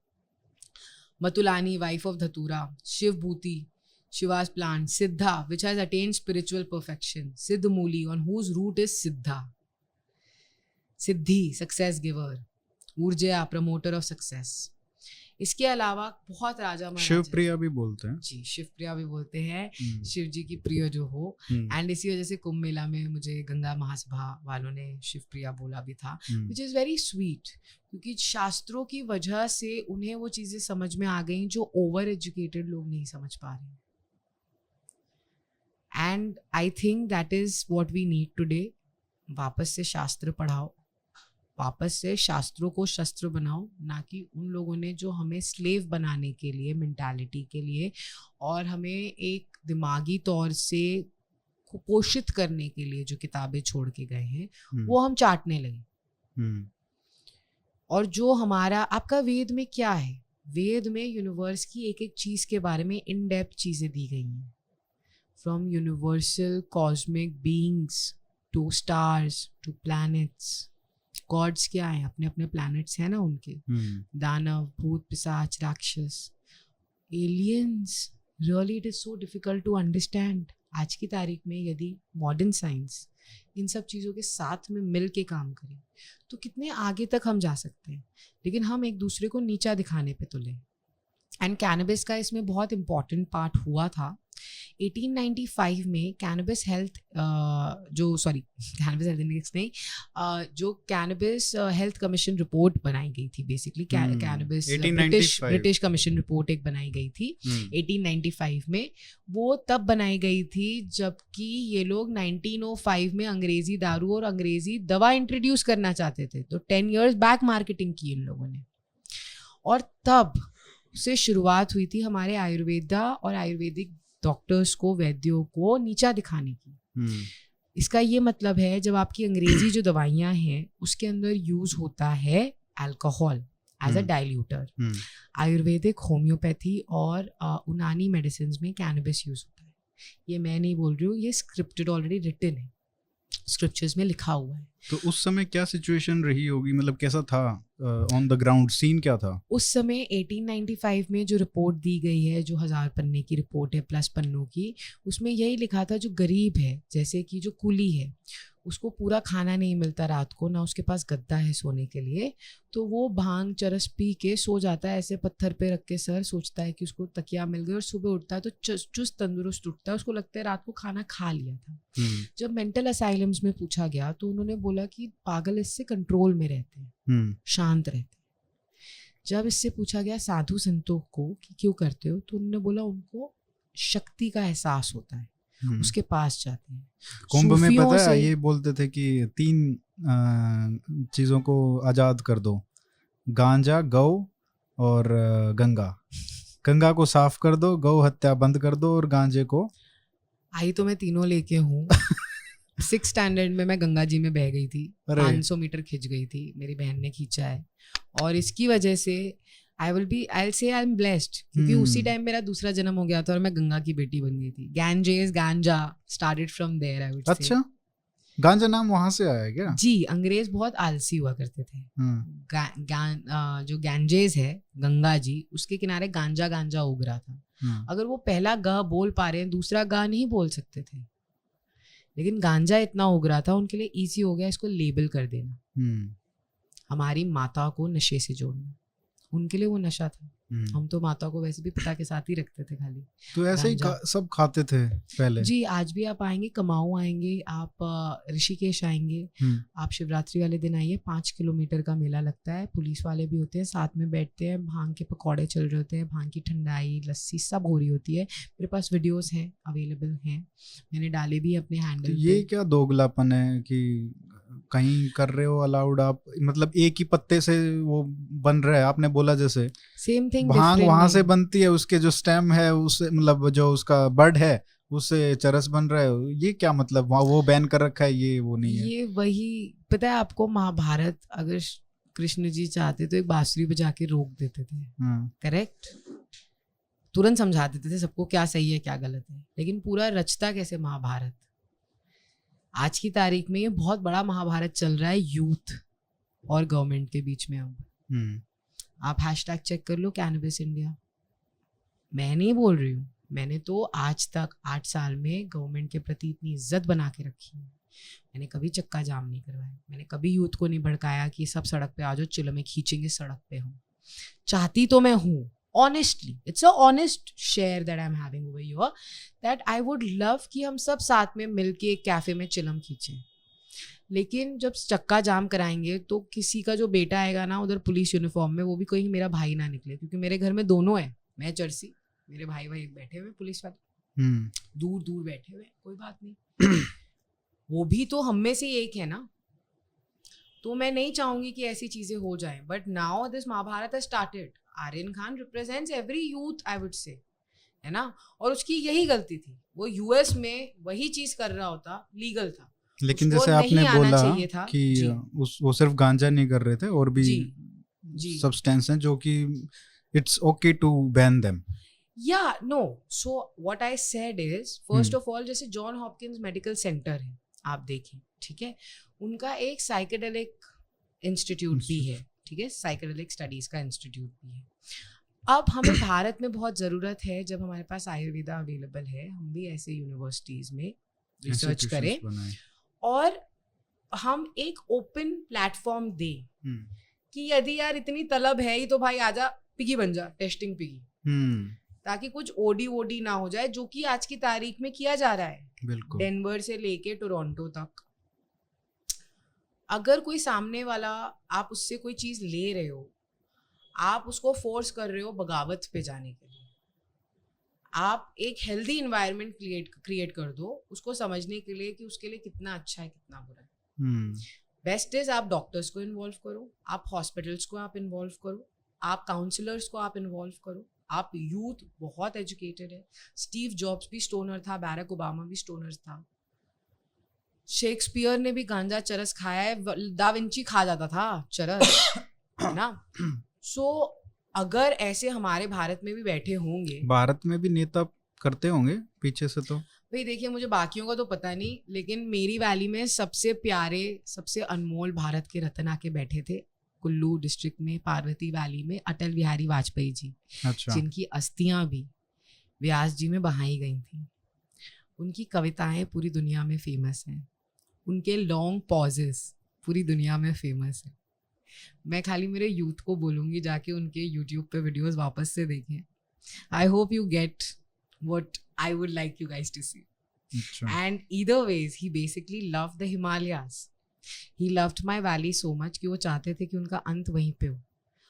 मतुलानी, वाइफ ऑफ धतूरा, शिव भूति, शिवास प्लांट, सिद्धा which has attend spiritual perfection, सिद्ध मूली ऑन हुज रूट इज सिद्धा, सिद्धि सक्सेस गिवर, ऊर्जा प्रमोटर ऑफ सक्सेस, इसके अलावा बहुत राजा महाराजा, शिवप्रिया भी बोलते हैं जी, शिवप्रिया भी बोलते हैं, शिव जी की प्रिय जो हो। एंड इसी वजह से कुंभ मेला में मुझे गंगा महासभा वालों ने शिवप्रिया बोला भी था, विच इज़ वेरी स्वीट, क्योंकि शास्त्रों की वजह से उन्हें वो चीज़ें समझ में आ गई जो ओवर एजुकेटेड लोग नहीं समझ पा रहे हैं। And I think that is what we need today. वापस से शास्त्र पढ़ाओ, वापस से शास्त्रों को शस्त्र बनाओ, ना कि उन लोगों ने जो हमें स्लेव बनाने के लिए, मेंटालिटी के लिए, और हमें एक दिमागी तौर से कुपोषित करने के लिए जो किताबें छोड़ के गए हैं वो हम चाटने लगे। और जो हमारा आपका वेद में क्या है, वेद में यूनिवर्स की एक एक चीज के बारे में इन डेप्थ चीजें दी गई हैं, from universal cosmic beings to stars to planets. Gods क्या है, अपने अपने प्लैनेट्स हैं ना उनके, दानव, भूत, पिशाच, राक्षस, aliens. Really it is so difficult to understand. आज की तारीख में यदि मॉडर्न साइंस इन सब चीज़ों के साथ में मिल के काम करें तो कितने आगे तक हम जा सकते हैं, लेकिन हम एक दूसरे को नीचा दिखाने पे तुले। एंड कैनबिस का इसमें बहुत इम्पॉर्टेंट पार्ट हुआ था। 1895 में cannabis health cannabis health index नहीं, जो कैनबिस हेल्थ कमीशन रिपोर्ट बनाई गई थी, basically cannabis British commission report एक बनाई गई थी 1895 में। वो तब बनाई गई थी जबकि ये लोग 1905 में अंग्रेजी दारू और अंग्रेजी दवा इंट्रोड्यूस करना चाहते थे, तो 10 years बैक मार्केटिंग की इन लोगों ने। और तब से शुरुआत हुई थी हमारे आयुर्वेदा और आयुर्वेदिक डॉक्टर्स को, वैद्यों को नीचा दिखाने की। इसका ये मतलब है जब आपकी अंग्रेजी जो दवाइयाँ हैं उसके अंदर यूज होता है alcohol as a diluter, ayurvedic, homeopathy और यूनानी मेडिसिन में कैनबिस यूज होता है। ये मैं नहीं बोल रही हूँ, ये स्क्रिप्टेड ऑलरेडी रिटन है, स्क्रिप्चर्स में लिखा हुआ है। तो उस समय क्या सिचुएशन रही होगी, मतलब कैसा था ऑन द ग्राउंड सीन, क्या था उस समय? 1895 में जो रिपोर्ट दी गई है, जो 1000 पन्ने की रिपोर्ट है, प्लस पन्नों की, उसमें यही लिखा था जो गरीब है, जैसे कि जो कुली है, उसको पूरा खाना नहीं मिलता रात को, ना उसके पास गद्दा है सोने के लिए, तो वो भांग चरस पी के सो जाता है ऐसे पत्थर पे रख के सर, सोचता है कि उसको तकिया मिल गई, और सुबह उठता है तो चुस्त तंदुरुस्त उठता है, उसको लगता है रात को खाना खा लिया था। जब मेंटल असाइलम्स में पूछा गया तो उन्होंने बोला कि पागल इससे कंट्रोल में रहते हैं, शांत रहते हैं। जब इससे पूछा गया साधु संतों को कि क्यों करते हो, तो उन्होंने बोला उनको शक्ति का एहसास होता है, उसके पास जाते हैं। कुंभ में पता है ये बोलते थे कि 3 चीजों को आजाद कर दो, गांजा, गौ और गंगा। गंगा को साफ कर दो, गौ हत्या बंद कर दो, और गांजे को। आई तो मैं तीनों लेके हूँ। 6th स्टैंडर्ड में मैं गंगा जी में बह गई थी, 500 मीटर खिंच गई थी, मेरी बहन ने खींचा है, और इसकी वजह से I'll say I'm blessed, क्योंकि उसी टाइम मेरा दूसरा जन्म हो गया था और मैं गंगा की बेटी बन गई थी। Ganges, गांजा started from there, I would say। अच्छा, गांजा नाम वहां से आया क्या? जी, अंग्रेज बहुत आलसी हुआ करते थे। जो गैंजेस है, गंगा जी, उसके किनारे गांजा गांजा उग रहा था। अगर वो पहला ग बोल पा रहे हैं, दूसरा ग नहीं बोल सकते थे, लेकिन गांजा इतना उग रहा था, उनके लिए इजी हो गया इसको लेबल कर देना, हमारी माता को नशे से जोड़ना। उनके लिए वो नशा था। हम तो माता को वैसे भी पिता के साथ ही रखते थे खाली। तो ऐसे ही सब खाते थे पहले। जी, आज भी आप आएंगे, कमाऊ आएंगे, आप ऋषिकेश आएंगे, आप शिवरात्रि वाले दिन आइए, 5 किलोमीटर का मेला लगता है, पुलिस वाले भी होते हैं, साथ में बैठते हैं, भांग के पकौड़े चल रहे होते हैं, भांग की ठंडाई, लस्सी सब हो रही होती है। मेरे पास वीडियोस हैं, अवेलेबल हैं, मैंने डाले भी अपने हैंडल पे। ये क्या दोगलापन है कि कहीं कर रहे हो अलाउड आप, मतलब एक ही पत्ते से वो बन रहा है, आपने बोला जैसे सेम थिंग, भांग वहां से बनती है, उसके जो स्टेम है उससे, मतलब जो उसका बड है उससे चरस बन रहा है, ये क्या मतलब? वहाँ वो बैन कर रखा है, ये वो नहीं है। ये वही पता है आपको, महाभारत अगर कृष्ण जी चाहते तो एक बांसुरी बजा के रोक देते थे, करेक्ट, तुरंत समझा देते थे सबको क्या सही है क्या गलत है, लेकिन पूरा रचता कैसे महाभारत? आज की तारीख में ये बहुत बड़ा महाभारत चल रहा है यूथ और गवर्नमेंट के बीच में। अब आप हैशटैग चेक कर लो, कैनबिस इंडिया। मैं नहीं बोल रही हूँ, मैंने तो आज तक 8 साल में गवर्नमेंट के प्रति इतनी इज्जत बना के रखी है। मैंने कभी चक्का जाम नहीं करवाया, मैंने कभी यूथ को नहीं भड़काया कि सब सड़क पे आ जाओ, चिलो में खींचेंगे सड़क पे हम। चाहती तो मैं हूँ, honestly it's a honest share that I am having over here, that I would love कि हम सब साथ में मिलके एक कैफे में चिलम खींचें। लेकिन जब चक्का जाम कराएंगे तो किसी का जो बेटा आएगा ना उधर पुलिस यूनिफॉर्म में, वो भी कोई मेरा भाई ना निकले, क्योंकि मेरे घर में दोनों है, मैं जर्सी, मेरे भाई भाई बैठे हुए पुलिस वाले दूर दूर बैठे हुए, कोई बात नहीं वो भी तो हम में से एक है ना। तो मैं नहीं चाहूंगी कि ऐसी चीजें हो जाएं, but now this Mahabharat has started. Aryan Khan represents every youth, I would say, है ना, और उसकी यही गलती थी, वो यूएस में वही चीज कर रहा होता, लीगल था, लेकिन उसको जैसे आपने नहीं आना बोला चाहिए था। कि जी, वो सिर्फ गांजा नहीं कर रहे थे और भी जी। सब्सटेंस हैं जो कि it's okay to ban them. Yeah, no. So what I said is, first of all, जैसे जॉन हॉपकिंस मेडिकल सेंटर है, आप देखें, ठीक है, उनका एक साइकेडेलिक इंस्टीट्यूट भी है, ठीक है, साइकेडेलिक स्टडीज का इंस्टीट्यूट भी है। अब हमें भारत में बहुत ज़रूरत है, जब हमारे पास आयुर्वेदा अवेलेबल है, हम भी ऐसे यूनिवर्सिटीज़ में रिसर्च करें और हम एक ओपन प्लेटफॉर्म दें कि यदि यार इतनी तलब है ही तो भाई आजा पिगी बन जा, टेस्टिंग पिगी, ताकि कुछ ओडी ना हो जाए, जो कि आज की तारीख में किया जा रहा है, बिल्कुल, डेनवर से लेके टोरंटो तक। अगर कोई सामने वाला, आप उससे कोई चीज ले रहे हो, आप उसको फोर्स कर रहे हो बगावत पे जाने के लिए, आप एक हेल्दी इन्वायरमेंट क्रिएट कर दो उसको समझने के लिए कि उसके लिए कितना अच्छा है कितना बुरा है। बेस्ट इज आप डॉक्टर्स को इन्वॉल्व करो, आप हॉस्पिटल्स को आप इन्वॉल्व करो, आप काउंसलर्स को आप इन्वॉल्व करो, आप यूथ बहुत एजुकेटेड है, स्टीव जॉब्स भी स्टोनर था, बैरक ओबामा भी स्टोनर था, शेक्सपियर ने भी गांजा चरस खाया है, दा विंची खा जाता था चरस, है ना। सो अगर ऐसे हमारे भारत में भी बैठे होंगे, भारत में भी नेता करते होंगे पीछे से, तो भाई देखिए मुझे बाकियों का तो पता नहीं, लेकिन मेरी वैली में सबसे प्यारे सबसे अनमोल भारत के रत्न आके बैठे थे कुल्लू डिस्ट्रिक्ट में, पार्वती वैली में, अटल बिहारी वाजपेयी जी। अच्छा। जिनकी अस्थियां भी व्यास जी में बहाई गई थी। उनकी कविताएं पूरी दुनिया में फेमस हैं, उनके लॉन्ग पॉजेस पूरी दुनिया में फेमस है। मैं खाली मेरे यूथ को बोलूँगी जाके उनके यूट्यूब पे वीडियोस वापस से देखें। I hope you get what I would like you guys to see. And either ways he basically loved the Himalayas, he loved my valley so much कि वो चाहते थे कि उनका अंत वहीं पे हो।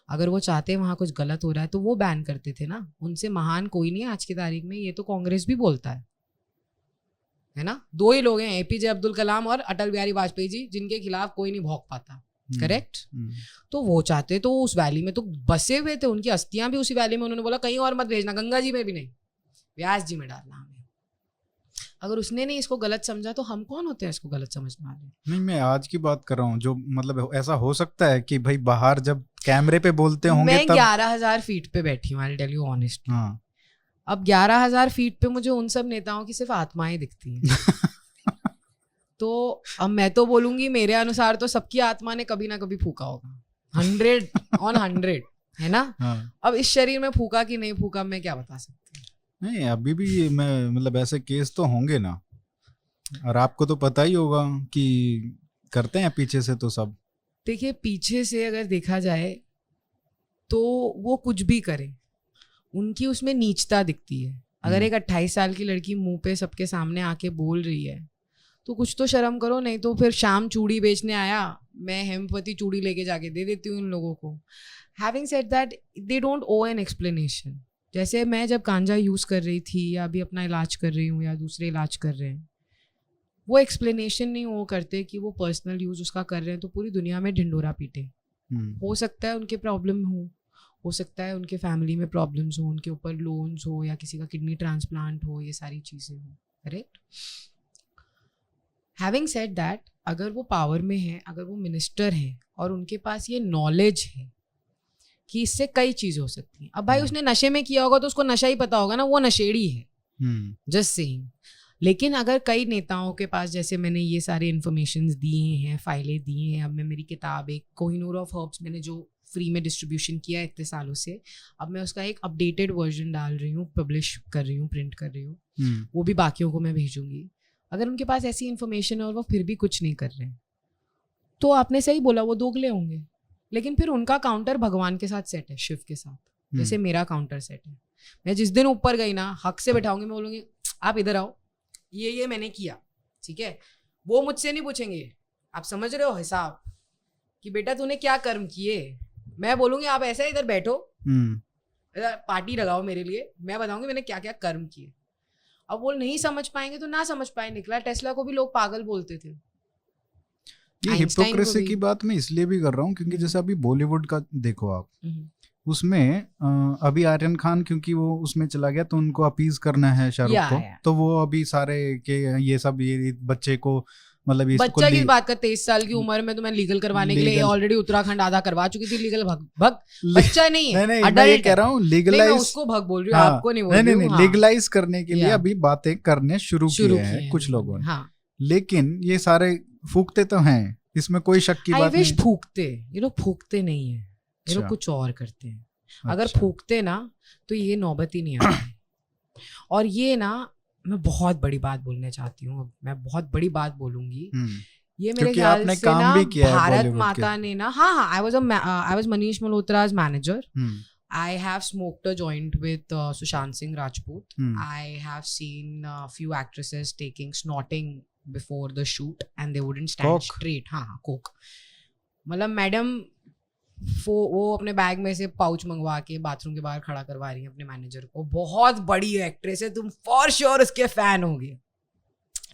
अगर वो चाहते वहाँ कुछ गलत हो रहा है तो वो बैन करते थे ना। उनसे महान कोई नहीं है आज की तारीख में, ये तो कांग्रेस भी बोलता है ना। दो ही लोग हैं, एपीजे अब्दुल कलाम और अटल बिहारी वाजपेयी जी, जिनके खिलाफ कोई नहीं भौंक पाता। करेक्ट। तो वो चाहते तो उस वैली में तो बसे हुए थे, उनकी अस्थियां भी उसी वैली में, उन्होंने बोला कहीं और मत भेजना, गंगा जी में भी नहीं, व्यास जी में डालना हमें। अगर उसने नहीं इसको गलत समझा तो हम कौन होते हैं इसको गलत समझने वाले। नहीं, मैं आज की बात कर रहा हूँ, जो मतलब ऐसा हो सकता है कि भाई बाहर जब कैमरे पे बोलते होंगे मैं तब 11,000 फीट पे बैठी हूँ, आई टेल यू ऑनेस्टली। हाँ। अब 11,000 फीट पे मुझे उन सब नेताओं की सिर्फ आत्माएं दिखती हैं। तो अब मैं तो बोलूंगी मेरे अनुसार तो सबकी आत्मा ने कभी ना कभी फूका होगा, 100/100, है ना। हाँ। अब इस शरीर में फूका कि नहीं फूका मैं क्या बता सकती हूँ। नहीं, अभी भी मैं मतलब ऐसे केस तो होंगे ना, और आपको तो पता ही होगा कि करते हैं पीछे से तो सब। देखिए पीछे से अगर देखा जाए तो वो कुछ भी करे, उनकी उसमें नीचता दिखती है। अगर एक 28 साल की लड़की मुंह पे सबके सामने आके बोल रही है तो कुछ तो शर्म करो, नहीं तो फिर शाम चूड़ी बेचने आया, मैं हेमपति चूड़ी लेके जाके दे देती हूँ इन लोगों को। Having said that they don't owe an explanation. जैसे मैं जब गांजा यूज़ कर रही थी या अभी अपना इलाज कर रही हूँ या दूसरे इलाज कर रहे हैं, वो एक्सप्लेनेशन नहीं वो करते कि वो पर्सनल यूज़ उसका कर रहे हैं तो पूरी दुनिया में ढिंडोरा पीटे। हो सकता है उनके प्रॉब्लम हो सकता है उनके फैमिली में प्रॉब्लम्स हो, उनके ऊपर लोन्स हो या किसी का किडनी ट्रांसप्लांट हो, ये सारी चीज़ें हो। करेक्ट। हैविंग सेड दैट, अगर वो पावर में है, अगर वो मिनिस्टर है और उनके पास ये नॉलेज है कि इससे कई चीज़ें हो सकती हैं। अब भाई उसने नशे में किया होगा तो उसको नशा ही पता होगा ना, वो नशेड़ी है, जस्ट सेइंग। लेकिन अगर कई नेताओं के पास, जैसे मैंने ये सारे इन्फॉर्मेशंस दिए हैं, फाइलें दी हैं, अब मैं मेरी किताब एक कोहिनूर ऑफ हर्ब्स मैंने जो फ्री में डिस्ट्रीब्यूशन किया है इतने सालों से, अब मैं उसका एक अपडेटेड वर्जन डाल रही हूँ, पब्लिश कर रही हूँ, प्रिंट कर रही हूँ, वो भी बाकियों को मैं भेजूंगी। अगर उनके पास ऐसी इन्फॉर्मेशन है और वो फिर भी कुछ नहीं कर रहे हैं तो आपने सही बोला, वो दोगले होंगे। लेकिन फिर उनका काउंटर भगवान के साथ सेट है, शिव के साथ, जैसे मेरा काउंटर सेट है। मैं जिस दिन ऊपर गई ना, हक से बैठाऊंगी, मैं बोलूंगी आप इधर आओ, ये मैंने किया, ठीक है। वो मुझसे नहीं पूछेंगे, आप समझ रहे हो हिसाब, कि बेटा तूने क्या कर्म किए। मैं बोलूंगी आप ऐसे इधर बैठो, पार्टी लगाओ मेरे लिए, मैं बताऊंगी मैंने क्या क्या कर्म किए। अब वो नहीं समझ पाएंगे तो ना समझ पाए। निकोला टेस्ला को भी लोग पागल बोलते थे। ये हिपोक्रेसी की बात मैं इसलिए भी कर रहा हूँ क्योंकि जैसे अभी बॉलीवुड का देखो आप, उसमें अभी आर्यन खान क्योंकि वो उसमें चला गया तो उनको अपीज करना है शाहरुख को, तो वो अभी सारे के ये सब ये बच्चे को मतलब इसको बच्चा की बात कर, 23 साल की उम्र में तो मैं लीगल करवाने के लिए ऑलरेडी उत्तराखंड आधा करवा चुकी थी लीगल। भग बच्चा नहीं है, नहीं, मैं ये कह रहा हूँ लीगलाइज, मैं उसको भग बोल रही हूँ, आपको नहीं बोल रही हूँ। नहीं, लीगलाइज करने के लिए अभी बातें करने शुरू किए हैं कुछ लोगों ने, लेकिन ये सारे फूकते तो हैं, इसमें कोई शक की बात नहीं। फूकते, ये लोग फूकते नहीं है, ये लोग कुछ और करते हैं। अगर फूकते ना तो ये नौबत ही नहीं आती। और ये ना मैं बहुत बड़ी बात बोलने चाहती हूँ, मैं बहुत बड़ी बात बोलूंगी। ये मेरे ख्याल से ना भारत माता ने ना, हाँ, I was Manish Malhotra's manager. I have smoked a joint with Sushant Singh Rajput. I have seen a few actresses snorting before the shoot and they wouldn't stand straight. हाँ, coke. मतलब मैडम वो अपने बैग में से पाउच मंगवा के बाथरूम के बाहर खड़ा करवा रही है अपने मैनेजर को। बहुत बड़ी एक्ट्रेस है, तुम फॉर श्योर उसके फैन होगे,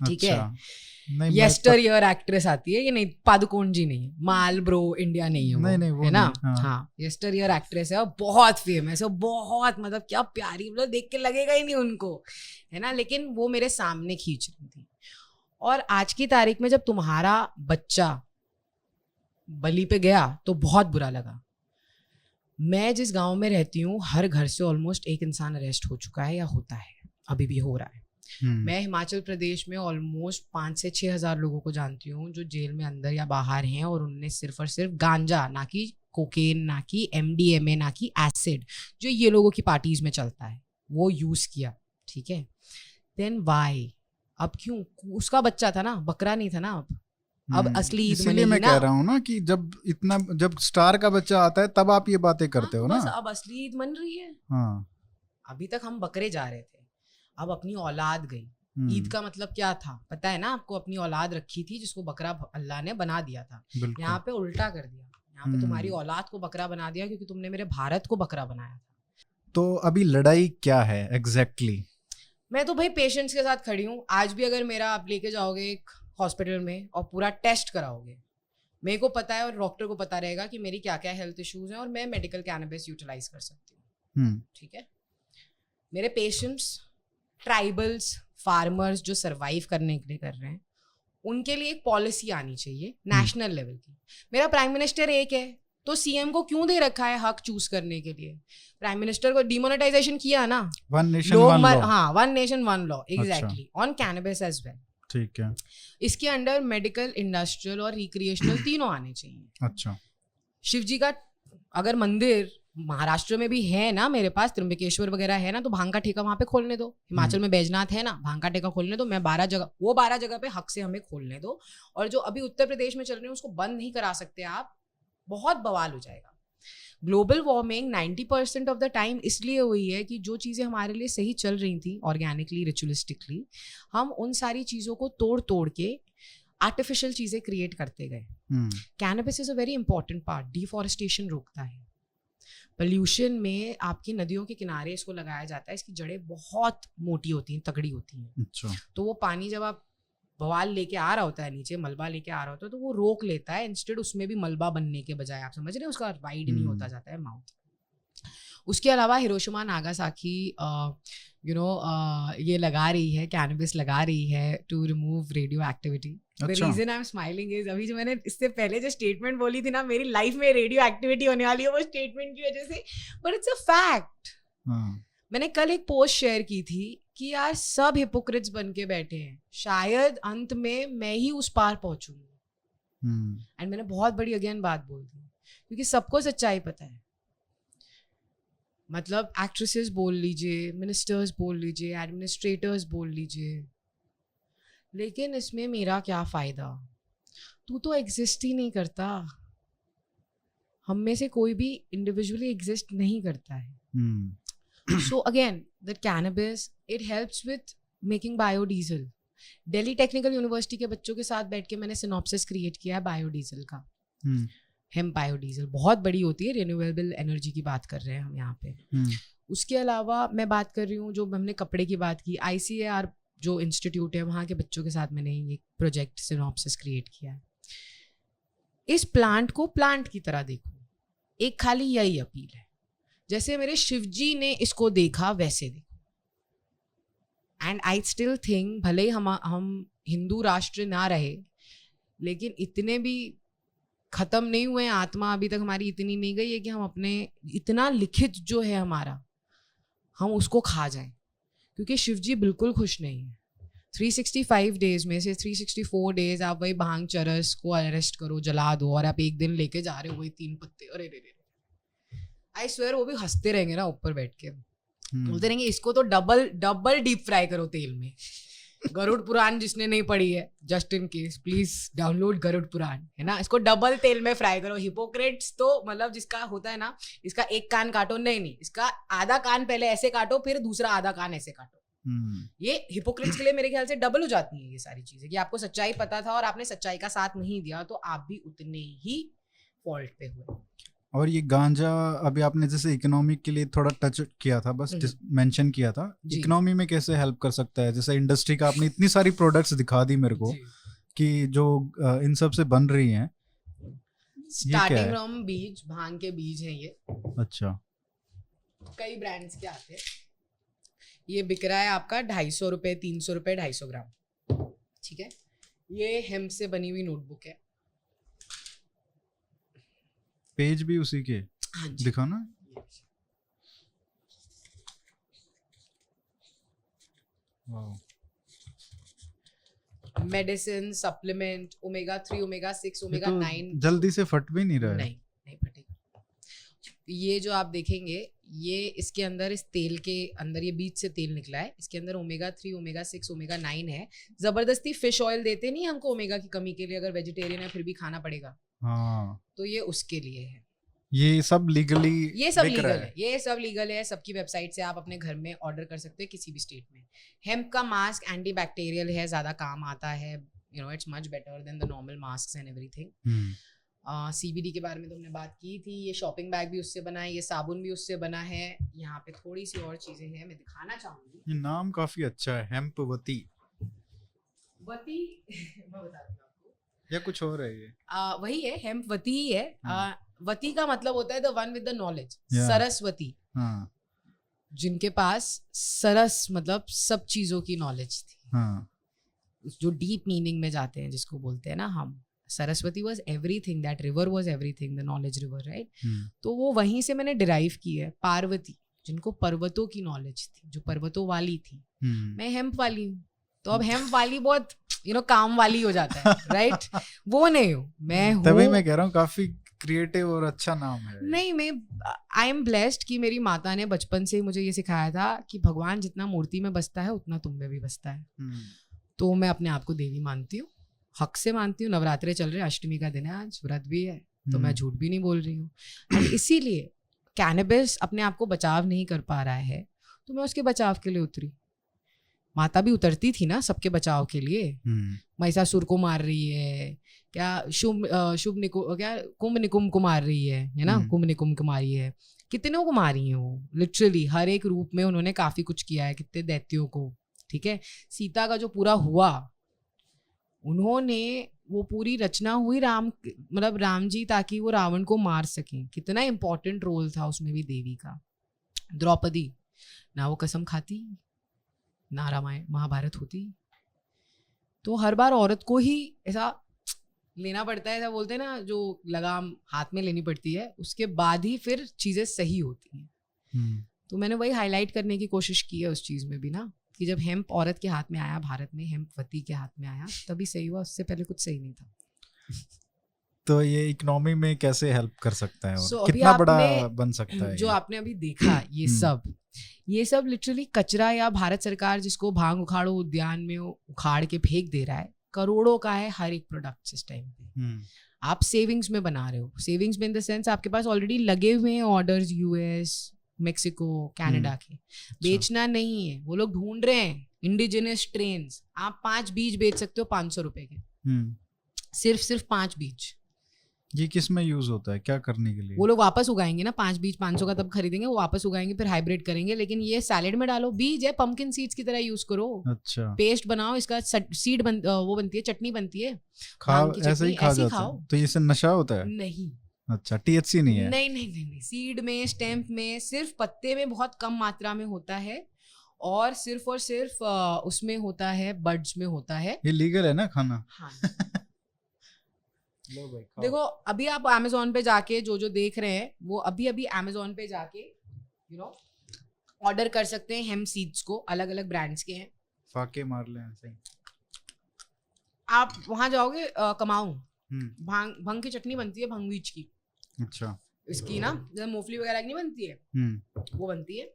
ठीक है। येस्टर ईयर एक्ट्रेस आती है, ये नहीं पादुकोण जी नहीं, माल ब्रो इंडिया नहीं है वो, नहीं, है ना। हाँ, येस्टर ईयर एक्ट्रेस है और बहुत फेमस है, बहुत मतलब क्या प्यारी, मतलब देख के लगेगा ही नहीं उनको, है ना। लेकिन वो मेरे सामने खींच रही थी। और आज की तारीख में जब तुम्हारा बच्चा बलि पे गया तो बहुत बुरा लगा। मैं जिस गांव में रहती हूँ, हर घर से ऑलमोस्ट एक इंसान अरेस्ट हो चुका है या होता है, अभी भी हो रहा है। मैं हिमाचल प्रदेश में ऑलमोस्ट 5 से 6 हज़ार लोगों को जानती हूँ जो जेल में अंदर या बाहर हैं और उनने सिर्फ और सिर्फ गांजा, ना कि कोकेन, ना कि MDMA, ना कि एसिड, जो ये लोगों की पार्टीज में चलता है, वो यूज किया, ठीक है। देन वाई, अब क्यों? उसका बच्चा था ना, बकरा नहीं था ना। अब असली ईद मनी, मैं कह रहा हूँ ना कि जब स्टार का बच्चा आता है तब आप ये बातें करते हो ना। अब असली ईद मन रही है। हाँ, अभी तक हम बकरे जा रहे थे, अब अपनी औलाद गई। ईद का मतलब क्या था पता है ना आपको? अपनी औलाद रखी थी जिसको बकरा अल्लाह ने बना दिया था। यहाँ पे उल्टा कर दिया, यहाँ पे तुम्हारी औलाद को बकरा बना दिया क्योंकि तुमने मेरे भारत को बकरा बनाया था। तो अभी लड़ाई क्या है एग्जैक्टली? मैं तो भाई पेशेंट्स के साथ खड़ी हूँ। आज भी अगर मेरा आप लेके जाओगे एक हॉस्पिटल में और पूरा टेस्ट कराओगे, मेरे को पता है और डॉक्टर को पता रहेगा कि मेरी क्या क्या हेल्थ इश्यूज हैं और मैं मेडिकल कैनबिस यूटिलाइज कर सकती हूँ, ठीक है। मेरे पेशेंट्स ट्राइबल्स, फार्मर्स जो सरवाइव करने के लिए कर रहे हैं, उनके लिए एक पॉलिसी आनी चाहिए नेशनल लेवल की। मेरा प्राइम मिनिस्टर एक है तो सीएम को क्यों दे रखा है हक चूज करने के लिए? प्राइम मिनिस्टर को डिमोनेटाइजेशन किया ना, वन नेशन वन लॉ। हाँ, one nation one law, exactly, on cannabis as well, ठीक है। इसके अंडर मेडिकल, इंडस्ट्रियल और रिक्रिएशनल तीनों आने चाहिए। अच्छा, शिव जी का अगर मंदिर महाराष्ट्र में भी है ना, मेरे पास त्र्यंबकेश्वर वगैरह है ना, तो भांग का ठेका वहां पे खोलने दो। हिमाचल में बैजनाथ है ना, भांग का ठेका खोलने दो। मैं 12 जगह पे हक से हमें खोलने दो। और जो अभी उत्तर प्रदेश में चल रहे हैं उसको बंद नहीं करा सकते आप, बहुत बवाल हो जाएगा। Global warming 90% of the time इसलिए हुई है कि जो चीज़ें हमारे लिए सही चल रही थी ऑर्गेनिकली, रिचुअलिस्टिकली, हम उन सारी चीज़ों को तोड़ के आर्टिफिशियल चीज़ें क्रिएट करते गए। Cannabis is a very important part, deforestation रोकता है। पोल्यूशन में आपकी नदियों के किनारे इसको लगाया जाता है, इसकी जड़ें बहुत मोटी होती हैं, तगड़ी होती हैं। अच्छा। तो वो पानी जब आप बवाल लेके आ रहा होता है, नीचे मलबा लेके आ रहा होता है, तो वो रोक लेता है। इंस्टेड उसमें भी मलबा बनने के बजाय, आप समझ रहे हैं, उसका वाइड नहीं होता जाता है माउथ। उसके अलावा हिरोशिमा नागासाकी ये लगा रही है, कैनबिस लगा रही है to remove radioactivity. The reason I am smiling is, अभी जो मैंने इससे पहले जो स्टेटमेंट बोली थी ना, मेरी लाइफ में रेडियो एक्टिविटी होने वाली है, वो स्टेटमेंट की वजह से, बट इट्स अ फैक्ट। मैंने कल एक पोस्ट शेयर की थी कि यार सब हिपोक्रिट्स बन के बैठे हैं, शायद अंत में मैं ही उस पार पहुंचूंगी। एंड मैंने बहुत बड़ी अगेन बात बोल दी, क्योंकि सबको सच्चाई पता है। मतलब एक्ट्रेसेस बोल लीजिए, मिनिस्टर्स बोल लीजिए, एडमिनिस्ट्रेटर्स बोल लीजिए, लेकिन इसमें मेरा क्या फायदा? तू तो एग्जिस्ट ही नहीं करता। हम में से कोई भी इंडिविजुअली एग्जिस्ट नहीं करता है. So again, the cannabis, it helps with making biodiesel. Delhi technical university के बच्चों के साथ बैठ के मैंने सिनॉप्सिस क्रिएट किया है बायोडीजल का. हेम्प बायोडीजल बहुत बड़ी होती है, रिन्यूएबल एनर्जी की बात कर रहे हैं हम यहाँ पे. उसके अलावा मैं बात कर रही हूँ, जो हमने कपड़े की बात की, ICAR जो इंस्टीट्यूट है वहाँ के बच्चों के साथ मैंने ये प्रोजेक्ट सिनॉप्सिस क्रिएट किया है. इस प्लांट को प्लांट की तरह देखो. एक खाली यही अपील है, जैसे मेरे शिवजी ने इसको देखा वैसे देखो. एंड आई स्टिल थिंक भले ही हम हिंदू राष्ट्र ना रहे, लेकिन इतने भी खत्म नहीं हुए, आत्मा अभी तक हमारी इतनी नहीं गई है कि हम अपने इतना लिखित जो है हमारा, हम उसको खा जाएं. क्योंकि शिवजी बिल्कुल खुश नहीं है. 365 डेज में से 364 डेज आप वही भांग चरस को अरेस्ट करो, जला दो, और आप एक दिन लेके जा रहे हो वही 3 पत्ते. अरे रे रे, आई स्वेयर वो भी हंसते रहेंगे ना ऊपर बैठ के, बोलते रहेंगे इसको तो डबल डीप फ्राई करो तेल में. गरुड़ पुराण जिसने नहीं पढ़ी है, just in case please download Garuda Purana, है ना. इसको डबल तेल में फ्राई करो. हिपोक्रेट्स तो मतलब जिसका होता है ना, इसका एक कान काटो, नहीं, इसका आधा कान पहले ऐसे काटो, फिर दूसरा आधा कान ऐसे काटो. ये हिपोक्रेट्स के लिए मेरे ख्याल से डबल हो जाती है ये सारी चीजें, कि आपको सच्चाई पता था और आपने सच्चाई का साथ नहीं दिया, तो आप भी उतने ही फॉल्ट पे हुए. और ये गांजा अभी आपने जैसे इकोनॉमी के लिए थोड़ा टच किया था, बस मेंशन किया था, इकोनॉमी में कैसे हेल्प कर सकता है? जैसे इंडस्ट्री का आपने इतनी सारी प्रोडक्ट्स दिखा दी मेरे को कि जो इन सब से बन रही हैं. स्टार्टिंग फ्रॉम बीज, भांग के बीज हैं ये. अच्छा. कई ब्रांड्स के आते हैं. ये बिक रहा है आपका 250 रुपए, 300 रुपए 250 ग्राम. ठीक है. ये हेम्प से बनी हुई नोटबुक है. पेज भी उसी के दिखा ना. Medicine, supplement, omega 3, omega 6, omega 9 जल्दी से फट भी नहीं रहा है. नहीं फटेगा. ये जो आप देखेंगे, ये इसके अंदर, इस तेल के अंदर, ये बीज से तेल निकला है, इसके अंदर ओमेगा 3, ओमेगा 6, ओमेगा 9 है. जबरदस्ती फिश ऑयल देते नहीं हमको ओमेगा की कमी के लिए, अगर वेजिटेरियन है फिर भी खाना पड़ेगा. हाँ. तो ये उसके लिए है. ये सब लीगली, ये सब लीगल है, ये सब लीगल है. सबकी वेबसाइट से आप अपने घर में ऑर्डर कर सकते हैं किसी भी स्टेट में. हेम्प का मास्क एंटी बैक्टीरियल है, ज्यादा काम आता है. You know, it's much better than the normal masks and everything. CBD के बारे में तो हमने बात की थी. ये शॉपिंग बैग भी उससे बना है, ये साबुन भी उससे बना है. यहाँ पे थोड़ी सी और चीजें हैं, मैं दिखाना चाहूंगी. ये नाम काफी अच्छा है, हेम्पवती. वती मैं बता दूंगा आपको, या कुछ और है ये? वही है, हेम्पवती ही है. वती का मतलब होता है the one with the knowledge. Saraswati, जिनके पास सरस मतलब सब चीजों की नॉलेज थी. जो डीप मीनिंग में जाते हैं, जिसको बोलते हैं ना हम. Saraswati was everything, that river was everything, the knowledge river, right. तो वो वहीं से मैंने डिराइव की है. पार्वती, जिनको पर्वतों की नॉलेज थी, जो पर्वतों वाली थी. मैं हेम्प वाली हूँ, तो अब हेम्प वाली बहुत काम वाली हो जाता है, राइट. वो नहीं हूँ मैं. तभी मैं कह रहा हूँ काफी क्रिएटिव और अच्छा नाम है. नहीं, मैं आई एम ब्लेस्ड कि मेरी माता ने बचपन से मुझे ये सिखाया था कि भगवान जितना मूर्ति में बसता है उतना तुम में भी बसता है. तो मैं अपने आप को देवी मानती हूँ, हक से मानती हूँ. नवरात्रे चल रहे हैं, अष्टमी का दिन है आज, व्रत भी है, तो मैं झूठ भी नहीं बोल रही हूँ. इसीलिए कैनबिस अपने आप को बचाव नहीं कर पा रहा है, तो मैं उसके बचाव के लिए उतरी. माता भी उतरती थी ना सबके बचाव के लिए. महिषासुर को मार रही है, क्या कुंभ निकुंभ को मार रही है ना. कुंभ निकुंभ को मारी है, कितनों को मारी है वो. लिटरली हर एक रूप में उन्होंने काफी कुछ किया है, कितने दैत्यों को. ठीक है. सीता का जो पूरा हुआ, उन्होंने वो पूरी रचना हुई राम जी, ताकि वो रावण को मार सकें. कितना इंपॉर्टेंट रोल था उसमें भी देवी का. द्रौपदी, ना वो कसम खाती, ना रामायण महाभारत होती. तो हर बार औरत को ही ऐसा लेना पड़ता है, ऐसा बोलते हैं ना, जो लगाम हाथ में लेनी पड़ती है, उसके बाद ही फिर चीजें सही होती हैं. तो मैंने वही हाईलाइट करने की कोशिश की है उस चीज में भी ना, कि जब हेम्प औरत के हाथ में आया, भारत में हेम्पवती के हाथ में आया, तभी सही हुआ. उससे पहले कुछ सही नहीं था. तो ये इकोनॉमी में कैसे हेल्प कर सकता है और कितना बड़ा बन सकता है? जो आपने अभी देखा ये सब लिटरली कचरा, या भारत सरकार जिसको भांग उखाड़ो उद्यान में उखाड़ के फेंक दे रहा है, करोड़ों का है हर एक प्रोडक्ट इस टाइम पे। आप सेविंग्स में बना रहे हो, सेविंग्स में इन द सेंस आपके पास ऑलरेडी लगे हुए हैं ऑर्डर्स यूएस, मेक्सिको, कनाडा के, बेचना नहीं है। वो लोग ढूंढ रहे हैं इंडिजिनस स्ट्रेन्स। आप 5 बीज बेच सकते हो 500 रुपए के, सिर्फ 5 बीज। ये किस में यूज होता है, क्या करने के लिए? वो लोग वापस उगाएंगे ना 5 बीज 500 का, तब खरीदेंगे, वो वापस उगाएंगे, फिर हाइब्रिड करेंगे। लेकिन ये सैलेड में डालो, बीज है, पंपकिन सीड्स की तरह यूज करो। अच्छा, पेस्ट बनाओ इसका, सीड वो बनती है, चटनी बनती है, खाओ, ऐसे ही खा जाता है। तो इससे नशा होता है? नहीं। अच्छा, THC नहीं है? नहीं, सीड में, स्टेम्प में, सिर्फ पत्ते में बहुत कम मात्रा में होता है, और सिर्फ उसमें होता है, बड्स में होता है। ये लीगल है ना खाना? हाँ। देखो अभी आप Amazon पे जाके जो देख रहे हैं, वो अभी Amazon पे जाके ऑर्डर कर सकते हैं। हेम्प सीड्स को अलग अलग ब्रांड्स के हैं, फाके मार लें ऐसे ही। आप वहां जाओगे, कमाऊं, भंग की चटनी बनती है, भंग बीज की। अच्छा। इसकी ना जैसे मूंगफली वगैरह की नहीं बनती है, वो बनती है,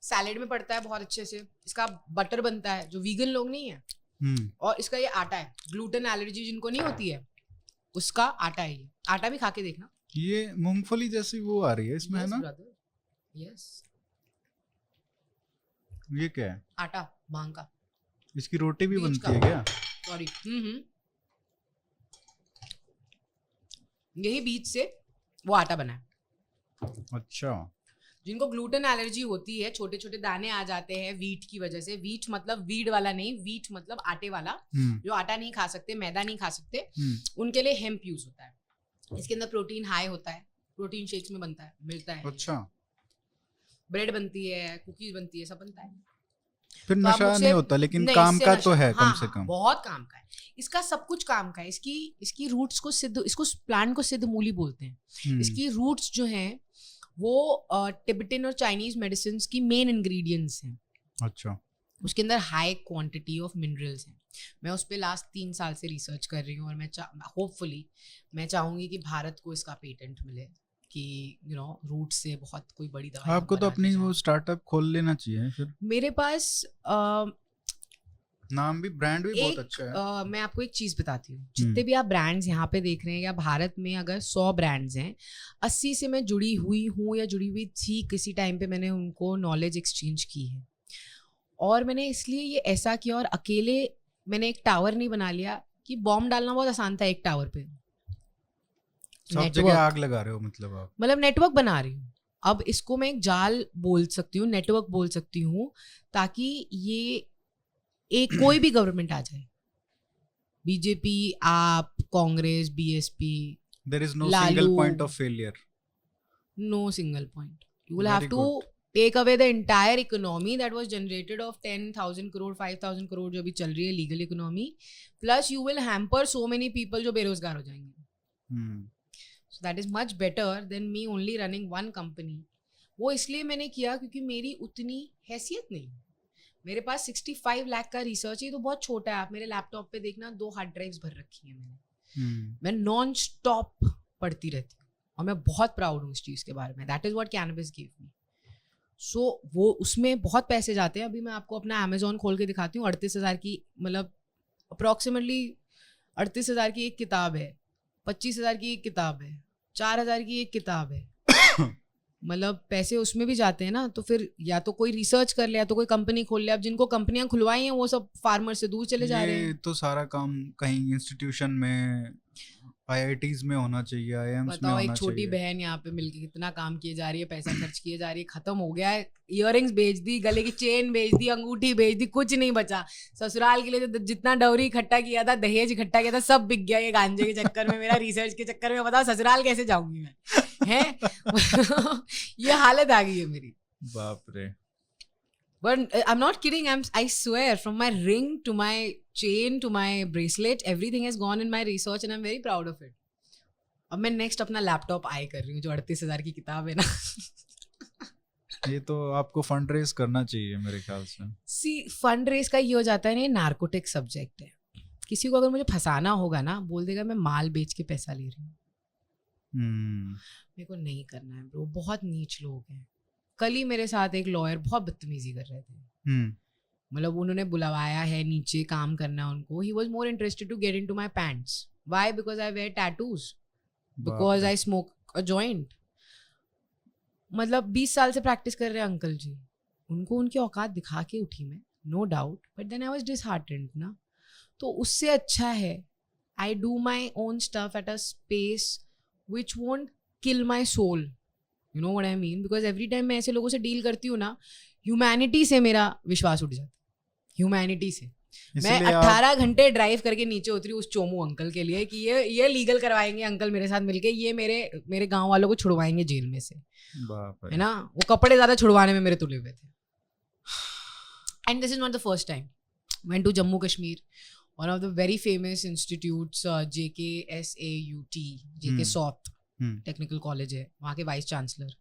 सैलेड में पड़ता है बहुत अच्छे से। इसका बटर बनता है, जो वीगन लोग नहीं है, और इसका ये आटा है, ग्लूटेन एलर्जी जिनको नहीं होती है उसका आटा है। ये आटा भी खा के देखना, ये मूंगफली जैसी वो आ रही है इसमें, है ना? यस। ये क्या है? आटा भांग का। इसकी रोटी भी बनती है क्या? सॉरी, यही बीज से वो आटा बना है। अच्छा। जिनको ग्लूटेन एलर्जी होती है, छोटे छोटे दाने आ जाते हैं वीट की वजह से, वीट मतलब वीड वाला नहीं, वीट मतलब आटे वाला, जो आटा नहीं खा सकते, मैदा नहीं खा सकते, उनके लिए हेम्प यूज होता है। इसके अंदर प्रोटीन हाई होता है, प्रोटीन शेक्स में बनता है, मिलता है। अच्छा। ब्रेड बनती है, कुकीज बनती है, सब बनता है। फिर तो नशा नहीं होता, लेकिन काम का तो है। कम से कम बहुत काम का है इसका, सब कुछ काम का है। इसकी रूट्स को इसको प्लांट को सिद्ध मूली बोलते हैं। इसकी रूट्स जो हैं वो टिबेटन और चाइनीज मेडिसिन की मेन इंग्रेडिएंट्स हैं। अच्छा। उसके अंदर हाई क्वांटिटी ऑफ मिनरल्स हैं। मैं उस पर लास्ट 3 साल से रिसर्च कर रही हूँ, और मैं होपफुली मैं चाहूंगी कि भारत को इसका पेटेंट मिले, कि रूट से बहुत कोई बड़ी दवाई। आपको तो अपनी वो स्टार्टअप खोल लेना चाहिए फिर। मेरे पास नाम भी, ब्रांड भी बहुत अच्छा है। मैं आपको एक चीज बताती हूँ, जितने भी आप ब्रांड्स यहाँ पे देख रहे हैं, या भारत में अगर 100 ब्रांड्स हैं, 80 से मैं जुड़ी हुई हूँ या जुड़ी हुई थी किसी टाइम पे, मैंने उनको नॉलेज एक्सचेंज की है। और मैंने इसलिए ये ऐसा किया, और अकेले मैंने एक टावर नहीं बना लिया, कि बॉम्ब डालना बहुत आसान था एक टावर पे, सब जगह आग लगा रहे हो मतलब नेटवर्क बना रही हूँ। अब इसको मैं एक जाल बोल सकती हूँ, नेटवर्क बोल सकती हूँ, ताकि ये एक कोई भी गवर्नमेंट आ जाए, बीजेपी, आप, Congress, BSP, there is no single point of failure, no single point. You will have to take away the entire economy that was generated of 10,000 crore, 5,000 crore जो भी चल रही है legal economy, plus you will hamper so many people जो बेरोजगार हो जाएंगे। So that is much better than me only running one company. वो इसलिए मैंने किया क्योंकि मेरी उतनी हैसियत नहीं। मेरे पास 65 लाख का रिसर्च है, तो बहुत छोटा है। आप मेरे लैपटॉप पे देखना, 2 हार्ड ड्राइव्स भर रखी है मैंने। मैं नॉन स्टॉप पढ़ती रहती हूँ, और मैं बहुत प्राउड हूँ इस चीज़ के बारे में। That is what cannabis give me. So वो उसमें बहुत पैसे जाते हैं। अभी मैं आपको अपना Amazon खोल के दिखाती हूँ। 38,000 की, मतलब अप्रॉक्सीमेटली 38,000 की एक किताब है, 25,000 की एक किताब है, 4,000 की एक किताब है। मतलब पैसे उसमें भी जाते हैं ना। तो फिर या तो कोई रिसर्च कर ले, या तो कोई कंपनी खोल ले। अब जिनको कंपनियां खुलवाई हैं वो सब फार्मर से दूर चले जा रहे हैं। तो सारा काम कहीं इंस्टीट्यूशन में, IITs में होना चाहिए, IIMs में होना चाहिए। एक छोटी बहन यहाँ पे मिलके कितना काम किए जा रही है, पैसा खर्च किए जा रही है, खत्म हो गया है। इयररिंग्स बेच दी, गले की चेन बेच दी, अंगूठी बेच दी, कुछ नहीं बचा। ससुराल के लिए जितना डौरी इकट्ठा किया था, दहेज इकट्ठा किया था, सब बिक गया ये गांजे के चक्कर में, मेरा रिसर्च के चक्कर में। बताओ ससुराल कैसे जाऊंगी मैं, हैं? ये हालत आ गई है मेरी। बाप रे। But I'm not kidding. I swear, from my ring to my chain to my bracelet, everything has gone in my research, and I'm very proud of it. अब मैं नेक्स्ट अपना लैपटॉप आई कर रही हूँ, जो 38,000 की किताब है ना। ये तो आपको फंड रेज करना चाहिए मेरे ख्याल से। फंड रेज का ये हो जाता है ना, ये नार्कोटिक सब्जेक्ट है। किसी को अगर मुझे फंसाना होगा ना, बोल देगा मैं माल बेच के पैसा ले रही हूँ। मेरे को नहीं करना है ब्रो, बहुत नीच लोग हैं। कल ही मेरे साथ एक लॉयर बहुत बदतमीजी कर रहे थे। मतलब उन्होंने बुलवाया है नीचे काम करना उनको. He was more interested to get into my pants. Why? Because I wear tattoos. Because I smoke a joint. मतलब 20 साल से प्रैक्टिस कर रहे हैं अंकल जी. उनको उनकी औकात दिखा के उठी मैं, no doubt. But then I was disheartened ना. तो उससे अच्छा है I do my own stuff at a space which won't kill my soul. You know what I mean? Because every time मैं ऐसे लोगों से डील करती हूँ ना, ह्यूमैनिटी से मेरा विश्वास उठ जाता है. ह्यूमैनिटी से मैं 18 घंटे ड्राइव करके नीचे उतरी उस चोमू अंकल के लिए कि ये लीगल करवाएंगे अंकल मेरे साथ मिलके, ये मेरे गांव वालों को छुड़वाएंगे जेल में से. है ना, वो कपड़े ज्यादा छुड़वाने में मेरे तुले हुए थे. And this is not the first time. Went to Jammu Kashmir, one of the very famous institutes, JKSAUT, JK South technical college है, वहाँ के वाइस चांसलर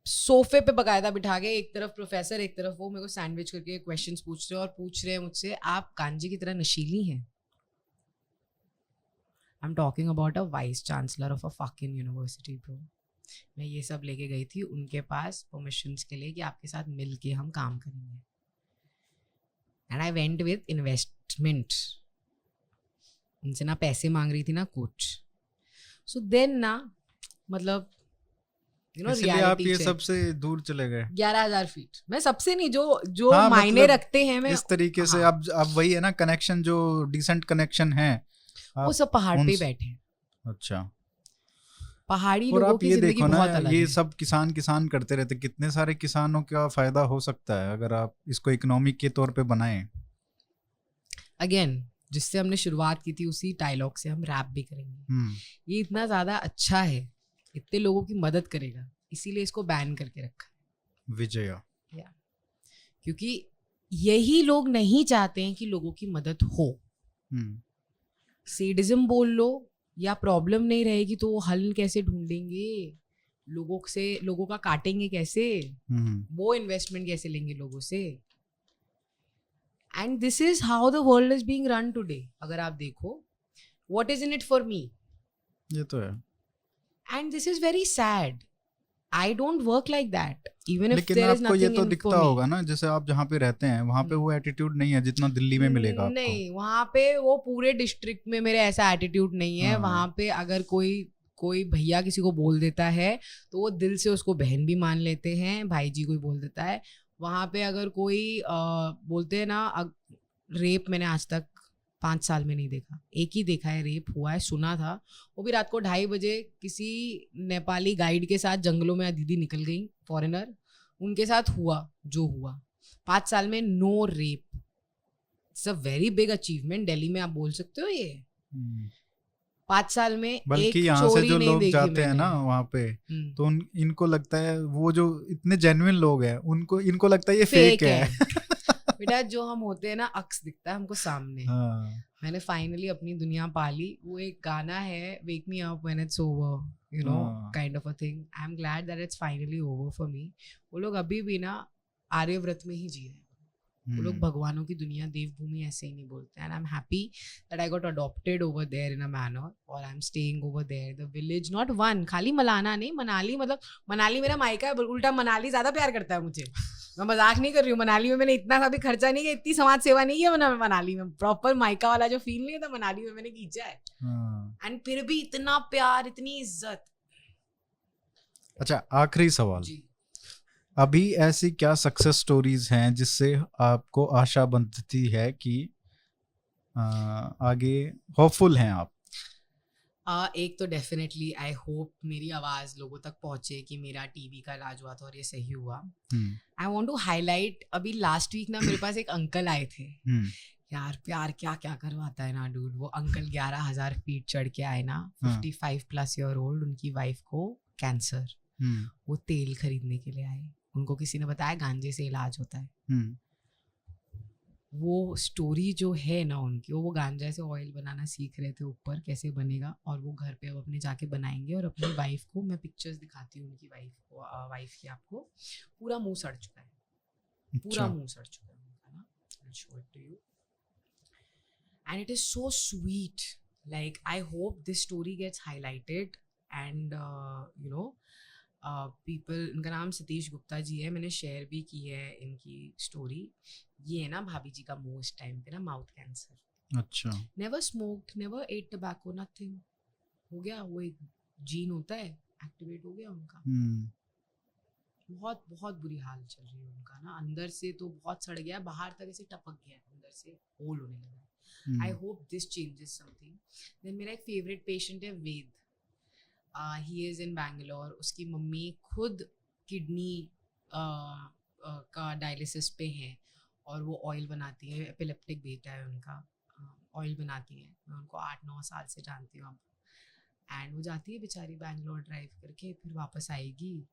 सोफे पे बकायदा बिठा के, एक तरफ प्रोफेसर एक तरफ वो, मेरे को सैंडविच करके क्वेश्चंस पूछ रहे हैं और पूछ रहे हैं मुझसे, आप गांजे की तरह नशीली हैं. I am talking about a vice chancellor of a fucking university bro. मैं ये सब लेके गई थी उनके पास परमिशंस के लिए कि आपके साथ मिल के हम काम करेंगे. And I went with investment. उनसे ना पैसे मांग रही थी ना कुछ. सो देन ना मतलब इसलिए आप ये सबसे दूर चले गए. 11,000 फीट. मैं सबसे नहीं, जो मायने मतलब रखते हैं मैं इस तरीके से. अब वही है ना कनेक्शन, जो डिसेंट कनेक्शन है वो सब पहाड़ पे बैठे हैं. अच्छा. पहाड़ी लोगों की जिंदगी बहुत अलग है. ये सब किसान करते रहते. कितने सारे किसानों का फायदा हो सकता है अगर आप इसको इकोनॉमिक के तौर पे बनाएं. अगेन जिससे हमने शुरुआत की थी उसी डायलॉग से हम रैप भी करेंगे. ये इतना ज्यादा अच्छा है, इतने लोगों की मदद करेगा, इसीलिए इसको बैन करके रखा है. विजया. क्योंकि यही लोग नहीं चाहते हैं कि लोगों की मदद हो. सेडिज्म बोल लो या प्रॉब्लम नहीं रहेगी तो वो हल कैसे ढूंढेंगे, लोगों का काटेंगे कैसे, वो इन्वेस्टमेंट कैसे लेंगे लोगों से. And this is how the world is being run today. अगर आप देखो, what is in it for me, ये तो है. And this is very sad. I don't work like that even if there is nothing in for me. लेकिन आपको ये तो दिखता होगा ना, जैसे आप जहाँ पे रहते हैं वहाँ पे वो एटीट्यूड नहीं है जितना दिल्ली में मिलेगा आपको. नहीं, वहाँ पे वो पूरे डिस्ट्रिक्ट में मेरे ऐसा एटीट्यूड नहीं है. वहाँ पे अगर कोई भैया किसी को बोल देता है तो वो दिल से उसको बहन भी मान लेते हैं. भाई जी कोई बोल देता है. वहाँ पे अगर कोई बोलते हैं ना, रेप मैंने आज तक 5 साल में नहीं देखा. एक ही देखा है रेप हुआ है, सुना था. वो भी रात को 2:30 बजे किसी नेपाली गाइड के साथ जंगलों में दीदी निकल गई, फॉरेनर, उनके साथ हुआ जो हुआ. 5 साल में no rape. It's a very big achievement. Delhi में आप बोल सकते हो ये 5 साल में बल्कि यहाँ से जो लोग जाते हैं ना वहाँ पे, तो इनको लगता है, वो जो इतने जेन्युइन लोग हैं इनको लगता है ये फेक है. बेटा जो हम होते हैं ना, अक्स दिखता है हमको सामने. मैंने फाइनली अपनी दुनिया पाली. वो एक गाना है, wake me up when it's over, you know, kind of a thing. I am glad that it's finally over for me. वो लोग अभी भी ना आर्यव्रत में ही जी रहे हैं. वो लोग भगवानों की दुनिया, देवभूमि ऐसे ही नहीं बोलते. And I am happy that I got adopted over there in a manner, और I am staying over there. The village, not one, खाली मलाना नहीं, मनाली. मतलब मनाली मेरा मायका है. उल्टा मनाली ज्यादा प्यार करता है मुझे. मैं मजाक नहीं कर रही हूँ. मनाली में मैंने इतना सा भी खर्चा नहीं किया, इतनी समाज सेवा नहीं किया मनाली में. प्रॉपर मायका वाला जो फील नहीं था मनाली में मैंने खींचा है. एंड फिर भी इतना प्यार, इतनी इज्जत. अच्छा, आखिरी सवाल जी. अभी ऐसी क्या सक्सेस स्टोरीज हैं जिससे आपको आशा बनती है कि आगे होपफुल हैं आप? एक तो डेफिनेटली आई होप मेरी आवाज़ लोगों तक पहुंचे कि मेरा टीबी का इलाज हुआ था और ये सही हुआ. आई वांट टू हाईलाइट, अभी लास्ट वीक ना मेरे पास एक अंकल आए थे. यार प्यार क्या क्या करवाता है ना डूड. वो अंकल 11,000 फीट चढ़ के आए ना, 55+ ईयर ओल्ड. उनकी वाइफ को कैंसर. वो तेल खरीदने के लिए आए. उनको किसी ने बताया गांजे से इलाज होता है. वो स्टोरी जो है ना उनकी, वो गांजा से ऑयल बनाना सीख रहे थे ऊपर, कैसे बनेगा, और वो घर पे अब अपने जाके बनाएंगे. और अपनी वाइफ को मैं पिक्चर्स दिखाती हूँ उनकी वाइफ की. आपको पूरा मुंह सड़ चुका है, पूरा मुंह सड़ चुका है उनका ना. I'll show it to you. And it is so sweet. Like I hope this story gets highlighted and you know people, उनका नाम सतीश गुप्ता जी है, मैंने शेयर भी की है इनकी स्टोरी। ये है ना भाभी जी का मुंह इस टाइम पे ना माउथ कैंसर, अच्छा। Never smoked, never ate tobacco, nothing, हो गया वो एक जीन होता है एक्टिवेट हो गया उनका। बहुत बहुत बुरी हाल चल रही है उनका ना, अंदर से तो बहुत सड़ गया, बाहर तक ऐसे टपक गया, अंदर से होल होने लगा है। I hope this changes something. Then मेरा एक फेवरेट पेशेंट है वेद, ही इज़ इन बैंगलोर। उसकी मम्मी खुद किडनी का डायलिसिस पे हैं और वो ऑयल बनाती है, एपिलेप्टिक बेटा है उनका, ऑयल बनाती है। मैं उनको 8-9 साल से जानती हूँ अब। एंड वो जाती है बेचारी बैंगलोर ड्राइव करके, फिर वापस आएगी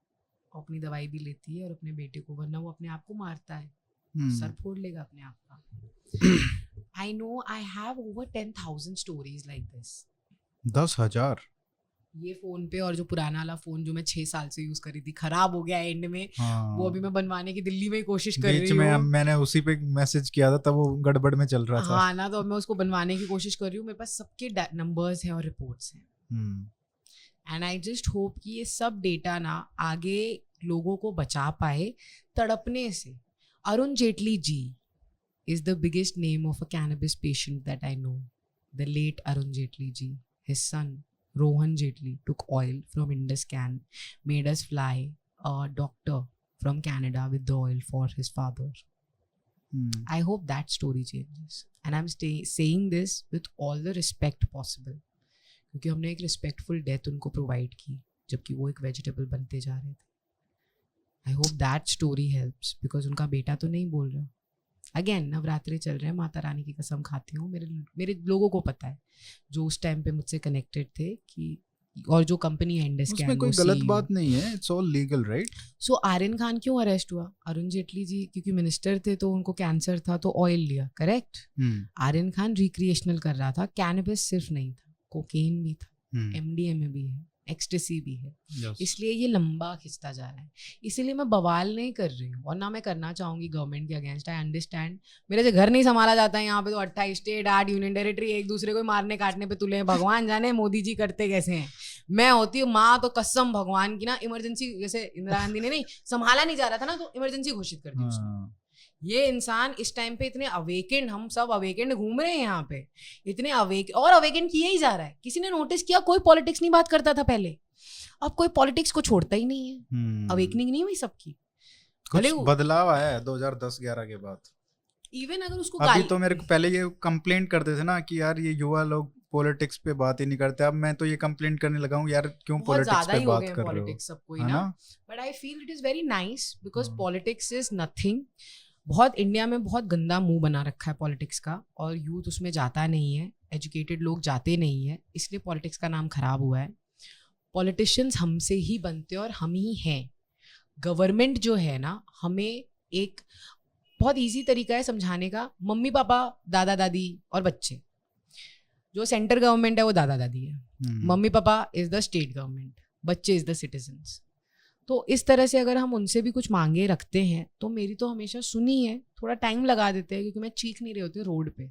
और अपनी दवाई भी लेती है और अपने बेटे को, वरना वो अपने आप को मारता है, सर फोड़ लेगा अपने आप का। I know I have over 10,000 stories like this. 10,000? ये फोन पे, और जो पुराना वाला फोन जो मैं 6 साल से यूज करी थी खराब हो गया एंड में, वो अभी मैं बनवाने की दिल्ली में ही कोशिश कर रही हूँ। बीच में मैंने उसी पे मैसेज किया था, तब वो गड़बड़ में चल रहा था। हाँ ना, तो मैं उसको बनवाने की कोशिश कर रही हूँ। मेरे पास सबके नंबर्स हैं और रिपोर्ट्स हैं, एंड आई जस्ट होप कि ये सब डेटा ना आगे लोगों को बचा पाए तड़पने से। Arun Jaitley ji is the biggest name of a cannabis patient that I know. The late Arun Jetli ji. His son, Rohan Jetli, took oil from Induscan, made us fly a doctor from Canada with the oil for his father. I hope that story changes. And I'm saying this with all the respect possible. क्योंकि हमने एक respectful death उनको provide की, जबकि वो एक vegetable बनते जा रहे थे। I hope that story helps, because उनका बेटा तो नहीं बोल रहा। अगेन नवरात्रि चल रहे हैं, माता रानी की कसम खाती हूँ, मेरे लोगों को पता है जो उस टाइम पे मुझसे कनेक्टेड थे कि, और जो कंपनी है इंडस्कैन, उसमें कोई गलत बात नहीं है, इट्स ऑल लीगल राइट। सो आर्यन खान क्यों अरेस्ट हुआ? अरुण जेटली जी क्योंकि मिनिस्टर थे तो उनको कैंसर था तो ऑयल लिया, करेक्ट। आर्यन खान रिक्रिएशनल कर रहा था, कैनबिस सिर्फ नहीं था, कोकेन भी था, MDMA भी है, एक्सटेसी भी है, इसलिए ये लंबा खिंचता जा रहा है। इसीलिए मैं बवाल नहीं कर रही हूँ और ना मैं करना चाहूंगी गवर्नमेंट के अगेंस्ट। आई अंडरस्टैंड, मेरे से घर नहीं संभाला जाता है यहाँ पे, तो 28 स्टेट 8 यूनियन टेरिटरी एक दूसरे को मारने काटने पे तुले हैं। भगवान जाने मोदी जी करते कैसे हैं। मैं होती हूँ माँ तो कसम भगवान की ना, इमरजेंसी जैसे इंदिरा गांधी ने नहीं संभाला नहीं जा रहा था ना, तो इमरजेंसी घोषित कर दी उसने। ये इंसान इस टाइम पे इतने अवेकेंड, हम सब अवेकेंड घूम रहे हैं यहाँ पे, इतने अवेकेंड किए ही जा रहा है। किसी ने नोटिस किया कोई पॉलिटिक्स नहीं बात करता था पहले, अब कोई पॉलिटिक्स को छोड़ता ही नहीं है। अवेकनिंग नहीं हुई सबकी, कुछ बदलाव आया है 2010-11 के बाद। इवन अगर उसको अभी तो मेरे को पहले ये कंप्लेंट करते थे ना कि यार ये युवा लोग पॉलिटिक्स पे बात ही नहीं करते, अब मैं तो ये कंप्लेंट करने लगा हूँ यार क्यों पॉलिटिक्स पे बात कर रहे हो, सबको ही ना। But I feel it is very nice because politics is nothing. बहुत इंडिया में बहुत गंदा मुंह बना रखा है पॉलिटिक्स का, और यूथ उसमें जाता नहीं है, एजुकेटेड लोग जाते नहीं है, इसलिए पॉलिटिक्स का नाम खराब हुआ है। पॉलिटिशियंस हमसे ही बनते हैं और हम ही हैं। गवर्नमेंट जो है ना, हमें एक बहुत इजी तरीका है समझाने का, मम्मी पापा दादा दादी और बच्चे। जो सेंटर गवर्नमेंट है वो दादा दादी है, mummy papa is the state government, बच्चे इज द सिटीजन्स। तो इस तरह से अगर हम उनसे भी कुछ मांगे रखते हैं तो मेरी तो हमेशा सुनी है, थोड़ा टाइम लगा देते हैं क्योंकि मैं चीख नहीं रही होती रोड पे।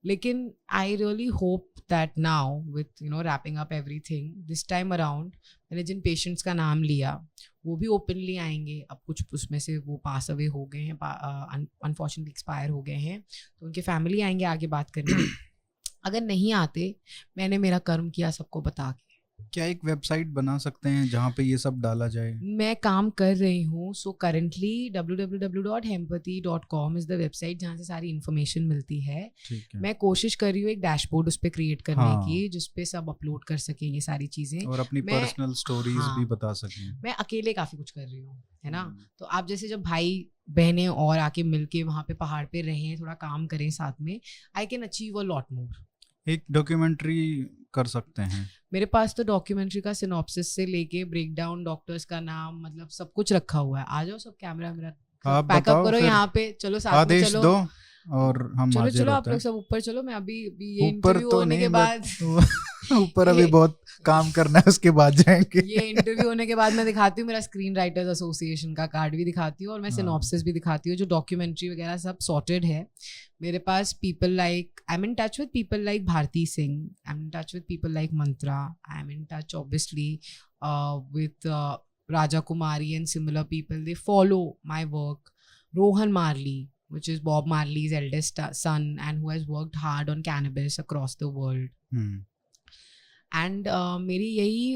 लेकिन I really hope that now with wrapping up everything this time around, मैंने जिन पेशेंट्स का नाम लिया वो भी ओपनली आएंगे। अब कुछ उसमें से वो पास अवे हो गए हैं, अनफॉर्चुनेटली एक्सपायर हो गए हैं, तो उनके फैमिली आएंगे आगे बात करने। अगर नहीं आते, मैंने मेरा कर्म किया सबको बता के। क्या एक वेबसाइट बना सकते हैं जहाँ पे ये सब डाला जाए? मैं काम कर रही हूँ। So currently www.hempathy.com is the website जहाँ से सारी इन्फॉर्मेशन मिलती है। मैं कोशिश कर रही हूँ एक डैशबोर्ड उस पर क्रिएट करने की, जिसपे सब अपलोड कर सकें ये सारी चीजें और अपनी पर्सनल स्टोरीज भी बता सकें। मैं अकेले काफी कुछ कर रही हूँ, है ना। तो आप जैसे जब भाई बहनें और आके मिलके वहाँ पे पहाड़ पे रहें, थोड़ा काम करें साथ में, I can achieve a lot more. एक डॉक्यूमेंट्री कर सकते हैं। मेरे पास तो डॉक्यूमेंट्री का सिनॉप्सिस से लेके ब्रेकडाउन, डॉक्टर्स का नाम, मतलब सब कुछ रखा हुआ है। आ जाओ सब, कैमरा मेरा पैकअप करो यहाँ पे, चलो साथ में चलो, दो और हम चलो चलो आप लोग सब ऊपर चलो। मैं अभी ये इंटरव्यू तो होने के बाद ऊपर अभी बहुत काम करना है, उसके बाद जाएंगे। ये इंटरव्यू होने के बाद मैं दिखाती हूँ मेरा स्क्रीन राइटर्स एसोसिएशन का कार्ड भी दिखाती हूँ, और मैं सिनॉप्सिस भी दिखाती हूँ। जो डॉक्यूमेंट्री वगैरह सब सॉर्टेड है मेरे पास। People like, I am in touch with people like Bharti Singh, I am in touch with people like Mantra, I am in touch obviously with Raja Kumari and similar people, they follow my work. Rohan Marley, which is Bob Marley's eldest son and who has worked hard on cannabis across the world. And मेरी यही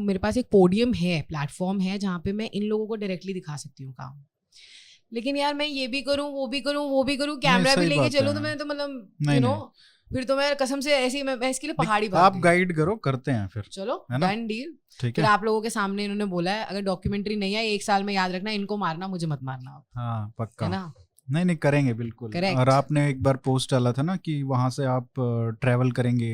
मेरे पास एक पोडियम है, प्लेटफॉर्म है जहाँ पे मैं इन लोगों को डायरेक्टली दिखा सकती हूँ काम. लेकिन यार मैं ये भी करूँ, वो भी करूँ, कैमरा भी लेके चलूँ, तो मैं तो मतलब फिर तो मैं कसम से ऐसे ही मैं इसके लिए पहाड़ी बात आप गाइड करो, करते हैं फिर. चलो डन डील. फिर आप लोगों के सामने इन्होंने बोला है अगर डॉक्यूमेंट्री नहीं है 1 साल में, याद रखना इनको मारना, मुझे मत मारना. हाँ पक्का, है ना? नहीं करेंगे बिल्कुल. Correct. और आपने एक बार पोस्ट डाला था ना कि वहां से आप ट्रैवल करेंगे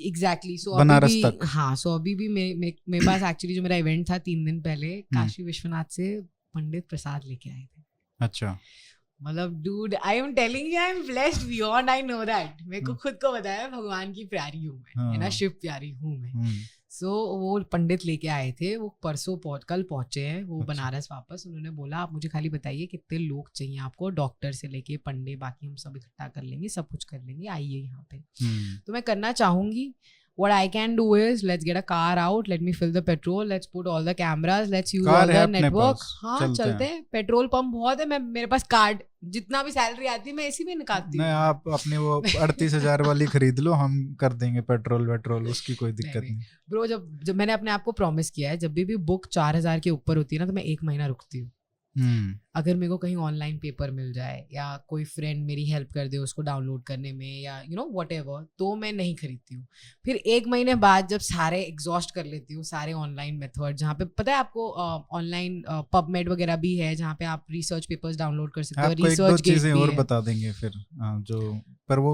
एग्जैक्टली. सो बनारस तक. हाँ, सो अभी भी मेरे पास एक्चुअली जो मेरा इवेंट था 3 दिन पहले, काशी विश्वनाथ से पंडित प्रसाद लेके आए थे. अच्छा. मतलब dude, I am telling you, I am blessed beyond, I know that. मेरे को खुद को पता है भगवान की प्यारी हूँ मैं, है ना, शिव प्यारी हूँ मैं. सो वो पंडित लेके आए थे, वो कल पहुंचे हैं वो. अच्छा. बनारस वापस. उन्होंने बोला आप मुझे खाली बताइए कितने लोग चाहिए आपको, डॉक्टर से लेके पंडित, बाकी हम सब इकट्ठा कर लेंगे, सब कुछ कर लेंगे, आइए यहाँ पे. तो मैं करना चाहूंगी, what I can do is let's get a car out, let me fill the petrol, let's put all the cameras, let's use all the network. हाँ चलते हैं, पेट्रोल पंप बहुत है, मैं मेरे पास कार्ड, जितना भी सैलरी आती है मैं इसी में निकालती हूँ. आप अपने वो 38,000 वाली खरीद लो, हम कर देंगे पेट्रोल, उसकी कोई दिक्कत नहीं. ब्रो जब मैंने अपने आप को प्रॉमिस किया है, जब भी बुक 4,000 के ऊपर होती है ना, तो मैं 1 महीना रुकती हूँ. अगर मेरे को कहीं ऑनलाइन पेपर मिल जाए या कोई फ्रेंड मेरी हेल्प कर दे उसको डाउनलोड करने में, या व्हाटएवर, तो मैं नहीं खरीदती हूँ. फिर 1 महीने बाद जब सारे एग्जॉस्ट कर लेती हूँ, सारे ऑनलाइन मेथड, जहाँ पे पता है आपको ऑनलाइन पबमेड वगैरह भी है जहाँ पे आप रिसर्च पेपर्स डाउनलोड कर सकते हो. रिसर्च चीजें और बता देंगे फिर जो, पर वो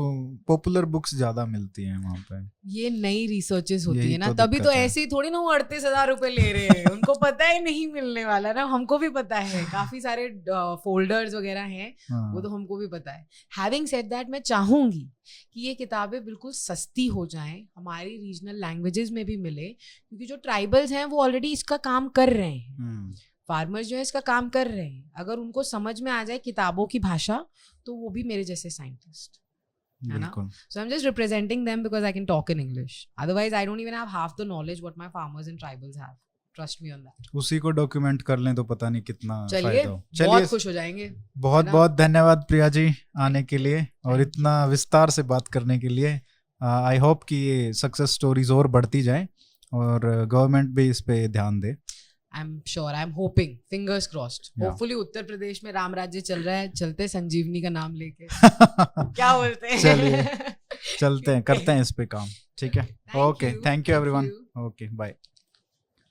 पॉपुलर बुक्स ज्यादा मिलती हैं वहाँ पे. ये नई रिसर्चेस होती है ना, तभी तो ऐसे ही थोड़ी ना वो 38,000 रुपए ले रहे हैं. उनको पता ही नहीं मिलने वाला ना, हमको भी पता है, काफी सारे फोल्डर्स वगैरह हैं. वो तो हमको भी पता है. हैविंग सेड दैट, मैं चाहूंगी कि ये किताबें बिल्कुल सस्ती हो जाएं, हमारी रीजनल लैंग्वेजेस में भी मिले, क्योंकि जो ट्राइबल्स हैं वो ऑलरेडी इसका काम कर रहे हैं. फार्मर्स जो है इसका काम कर रहे हैं. अगर उनको समझ में आ जाए किताबों की भाषा, तो वो भी मेरे जैसे साइंटिस्ट है ना. So I'm just representing them because I can talk in English. Otherwise, I don't even have half the knowledge what my farmers and tribals have. Trust me on that. उसी को डॉक्यूमेंट कर लें तो पता नहीं कितना फायदा हो. चलिए बहुत खुश हो जाएंगे. बहुत धन्यवाद प्रिया जी आने के लिए और इतना विस्तार से बात करने के लिए. आई होप कि ये सक्सेस स्टोरीज और बढ़ती जाए और गवर्नमेंट भी इस पे ध्यान दे. I'm sure, I'm hoping, fingers crossed. Yeah. Hopefully Uttar Pradesh में राम राज्य चल रहा है, चलते संजीवनी का नाम लेके. क्या बोलते हैं? चलिए चलते हैं, करते हैं इस पे काम. ठीक है. Okay, thank you everyone. Okay, bye.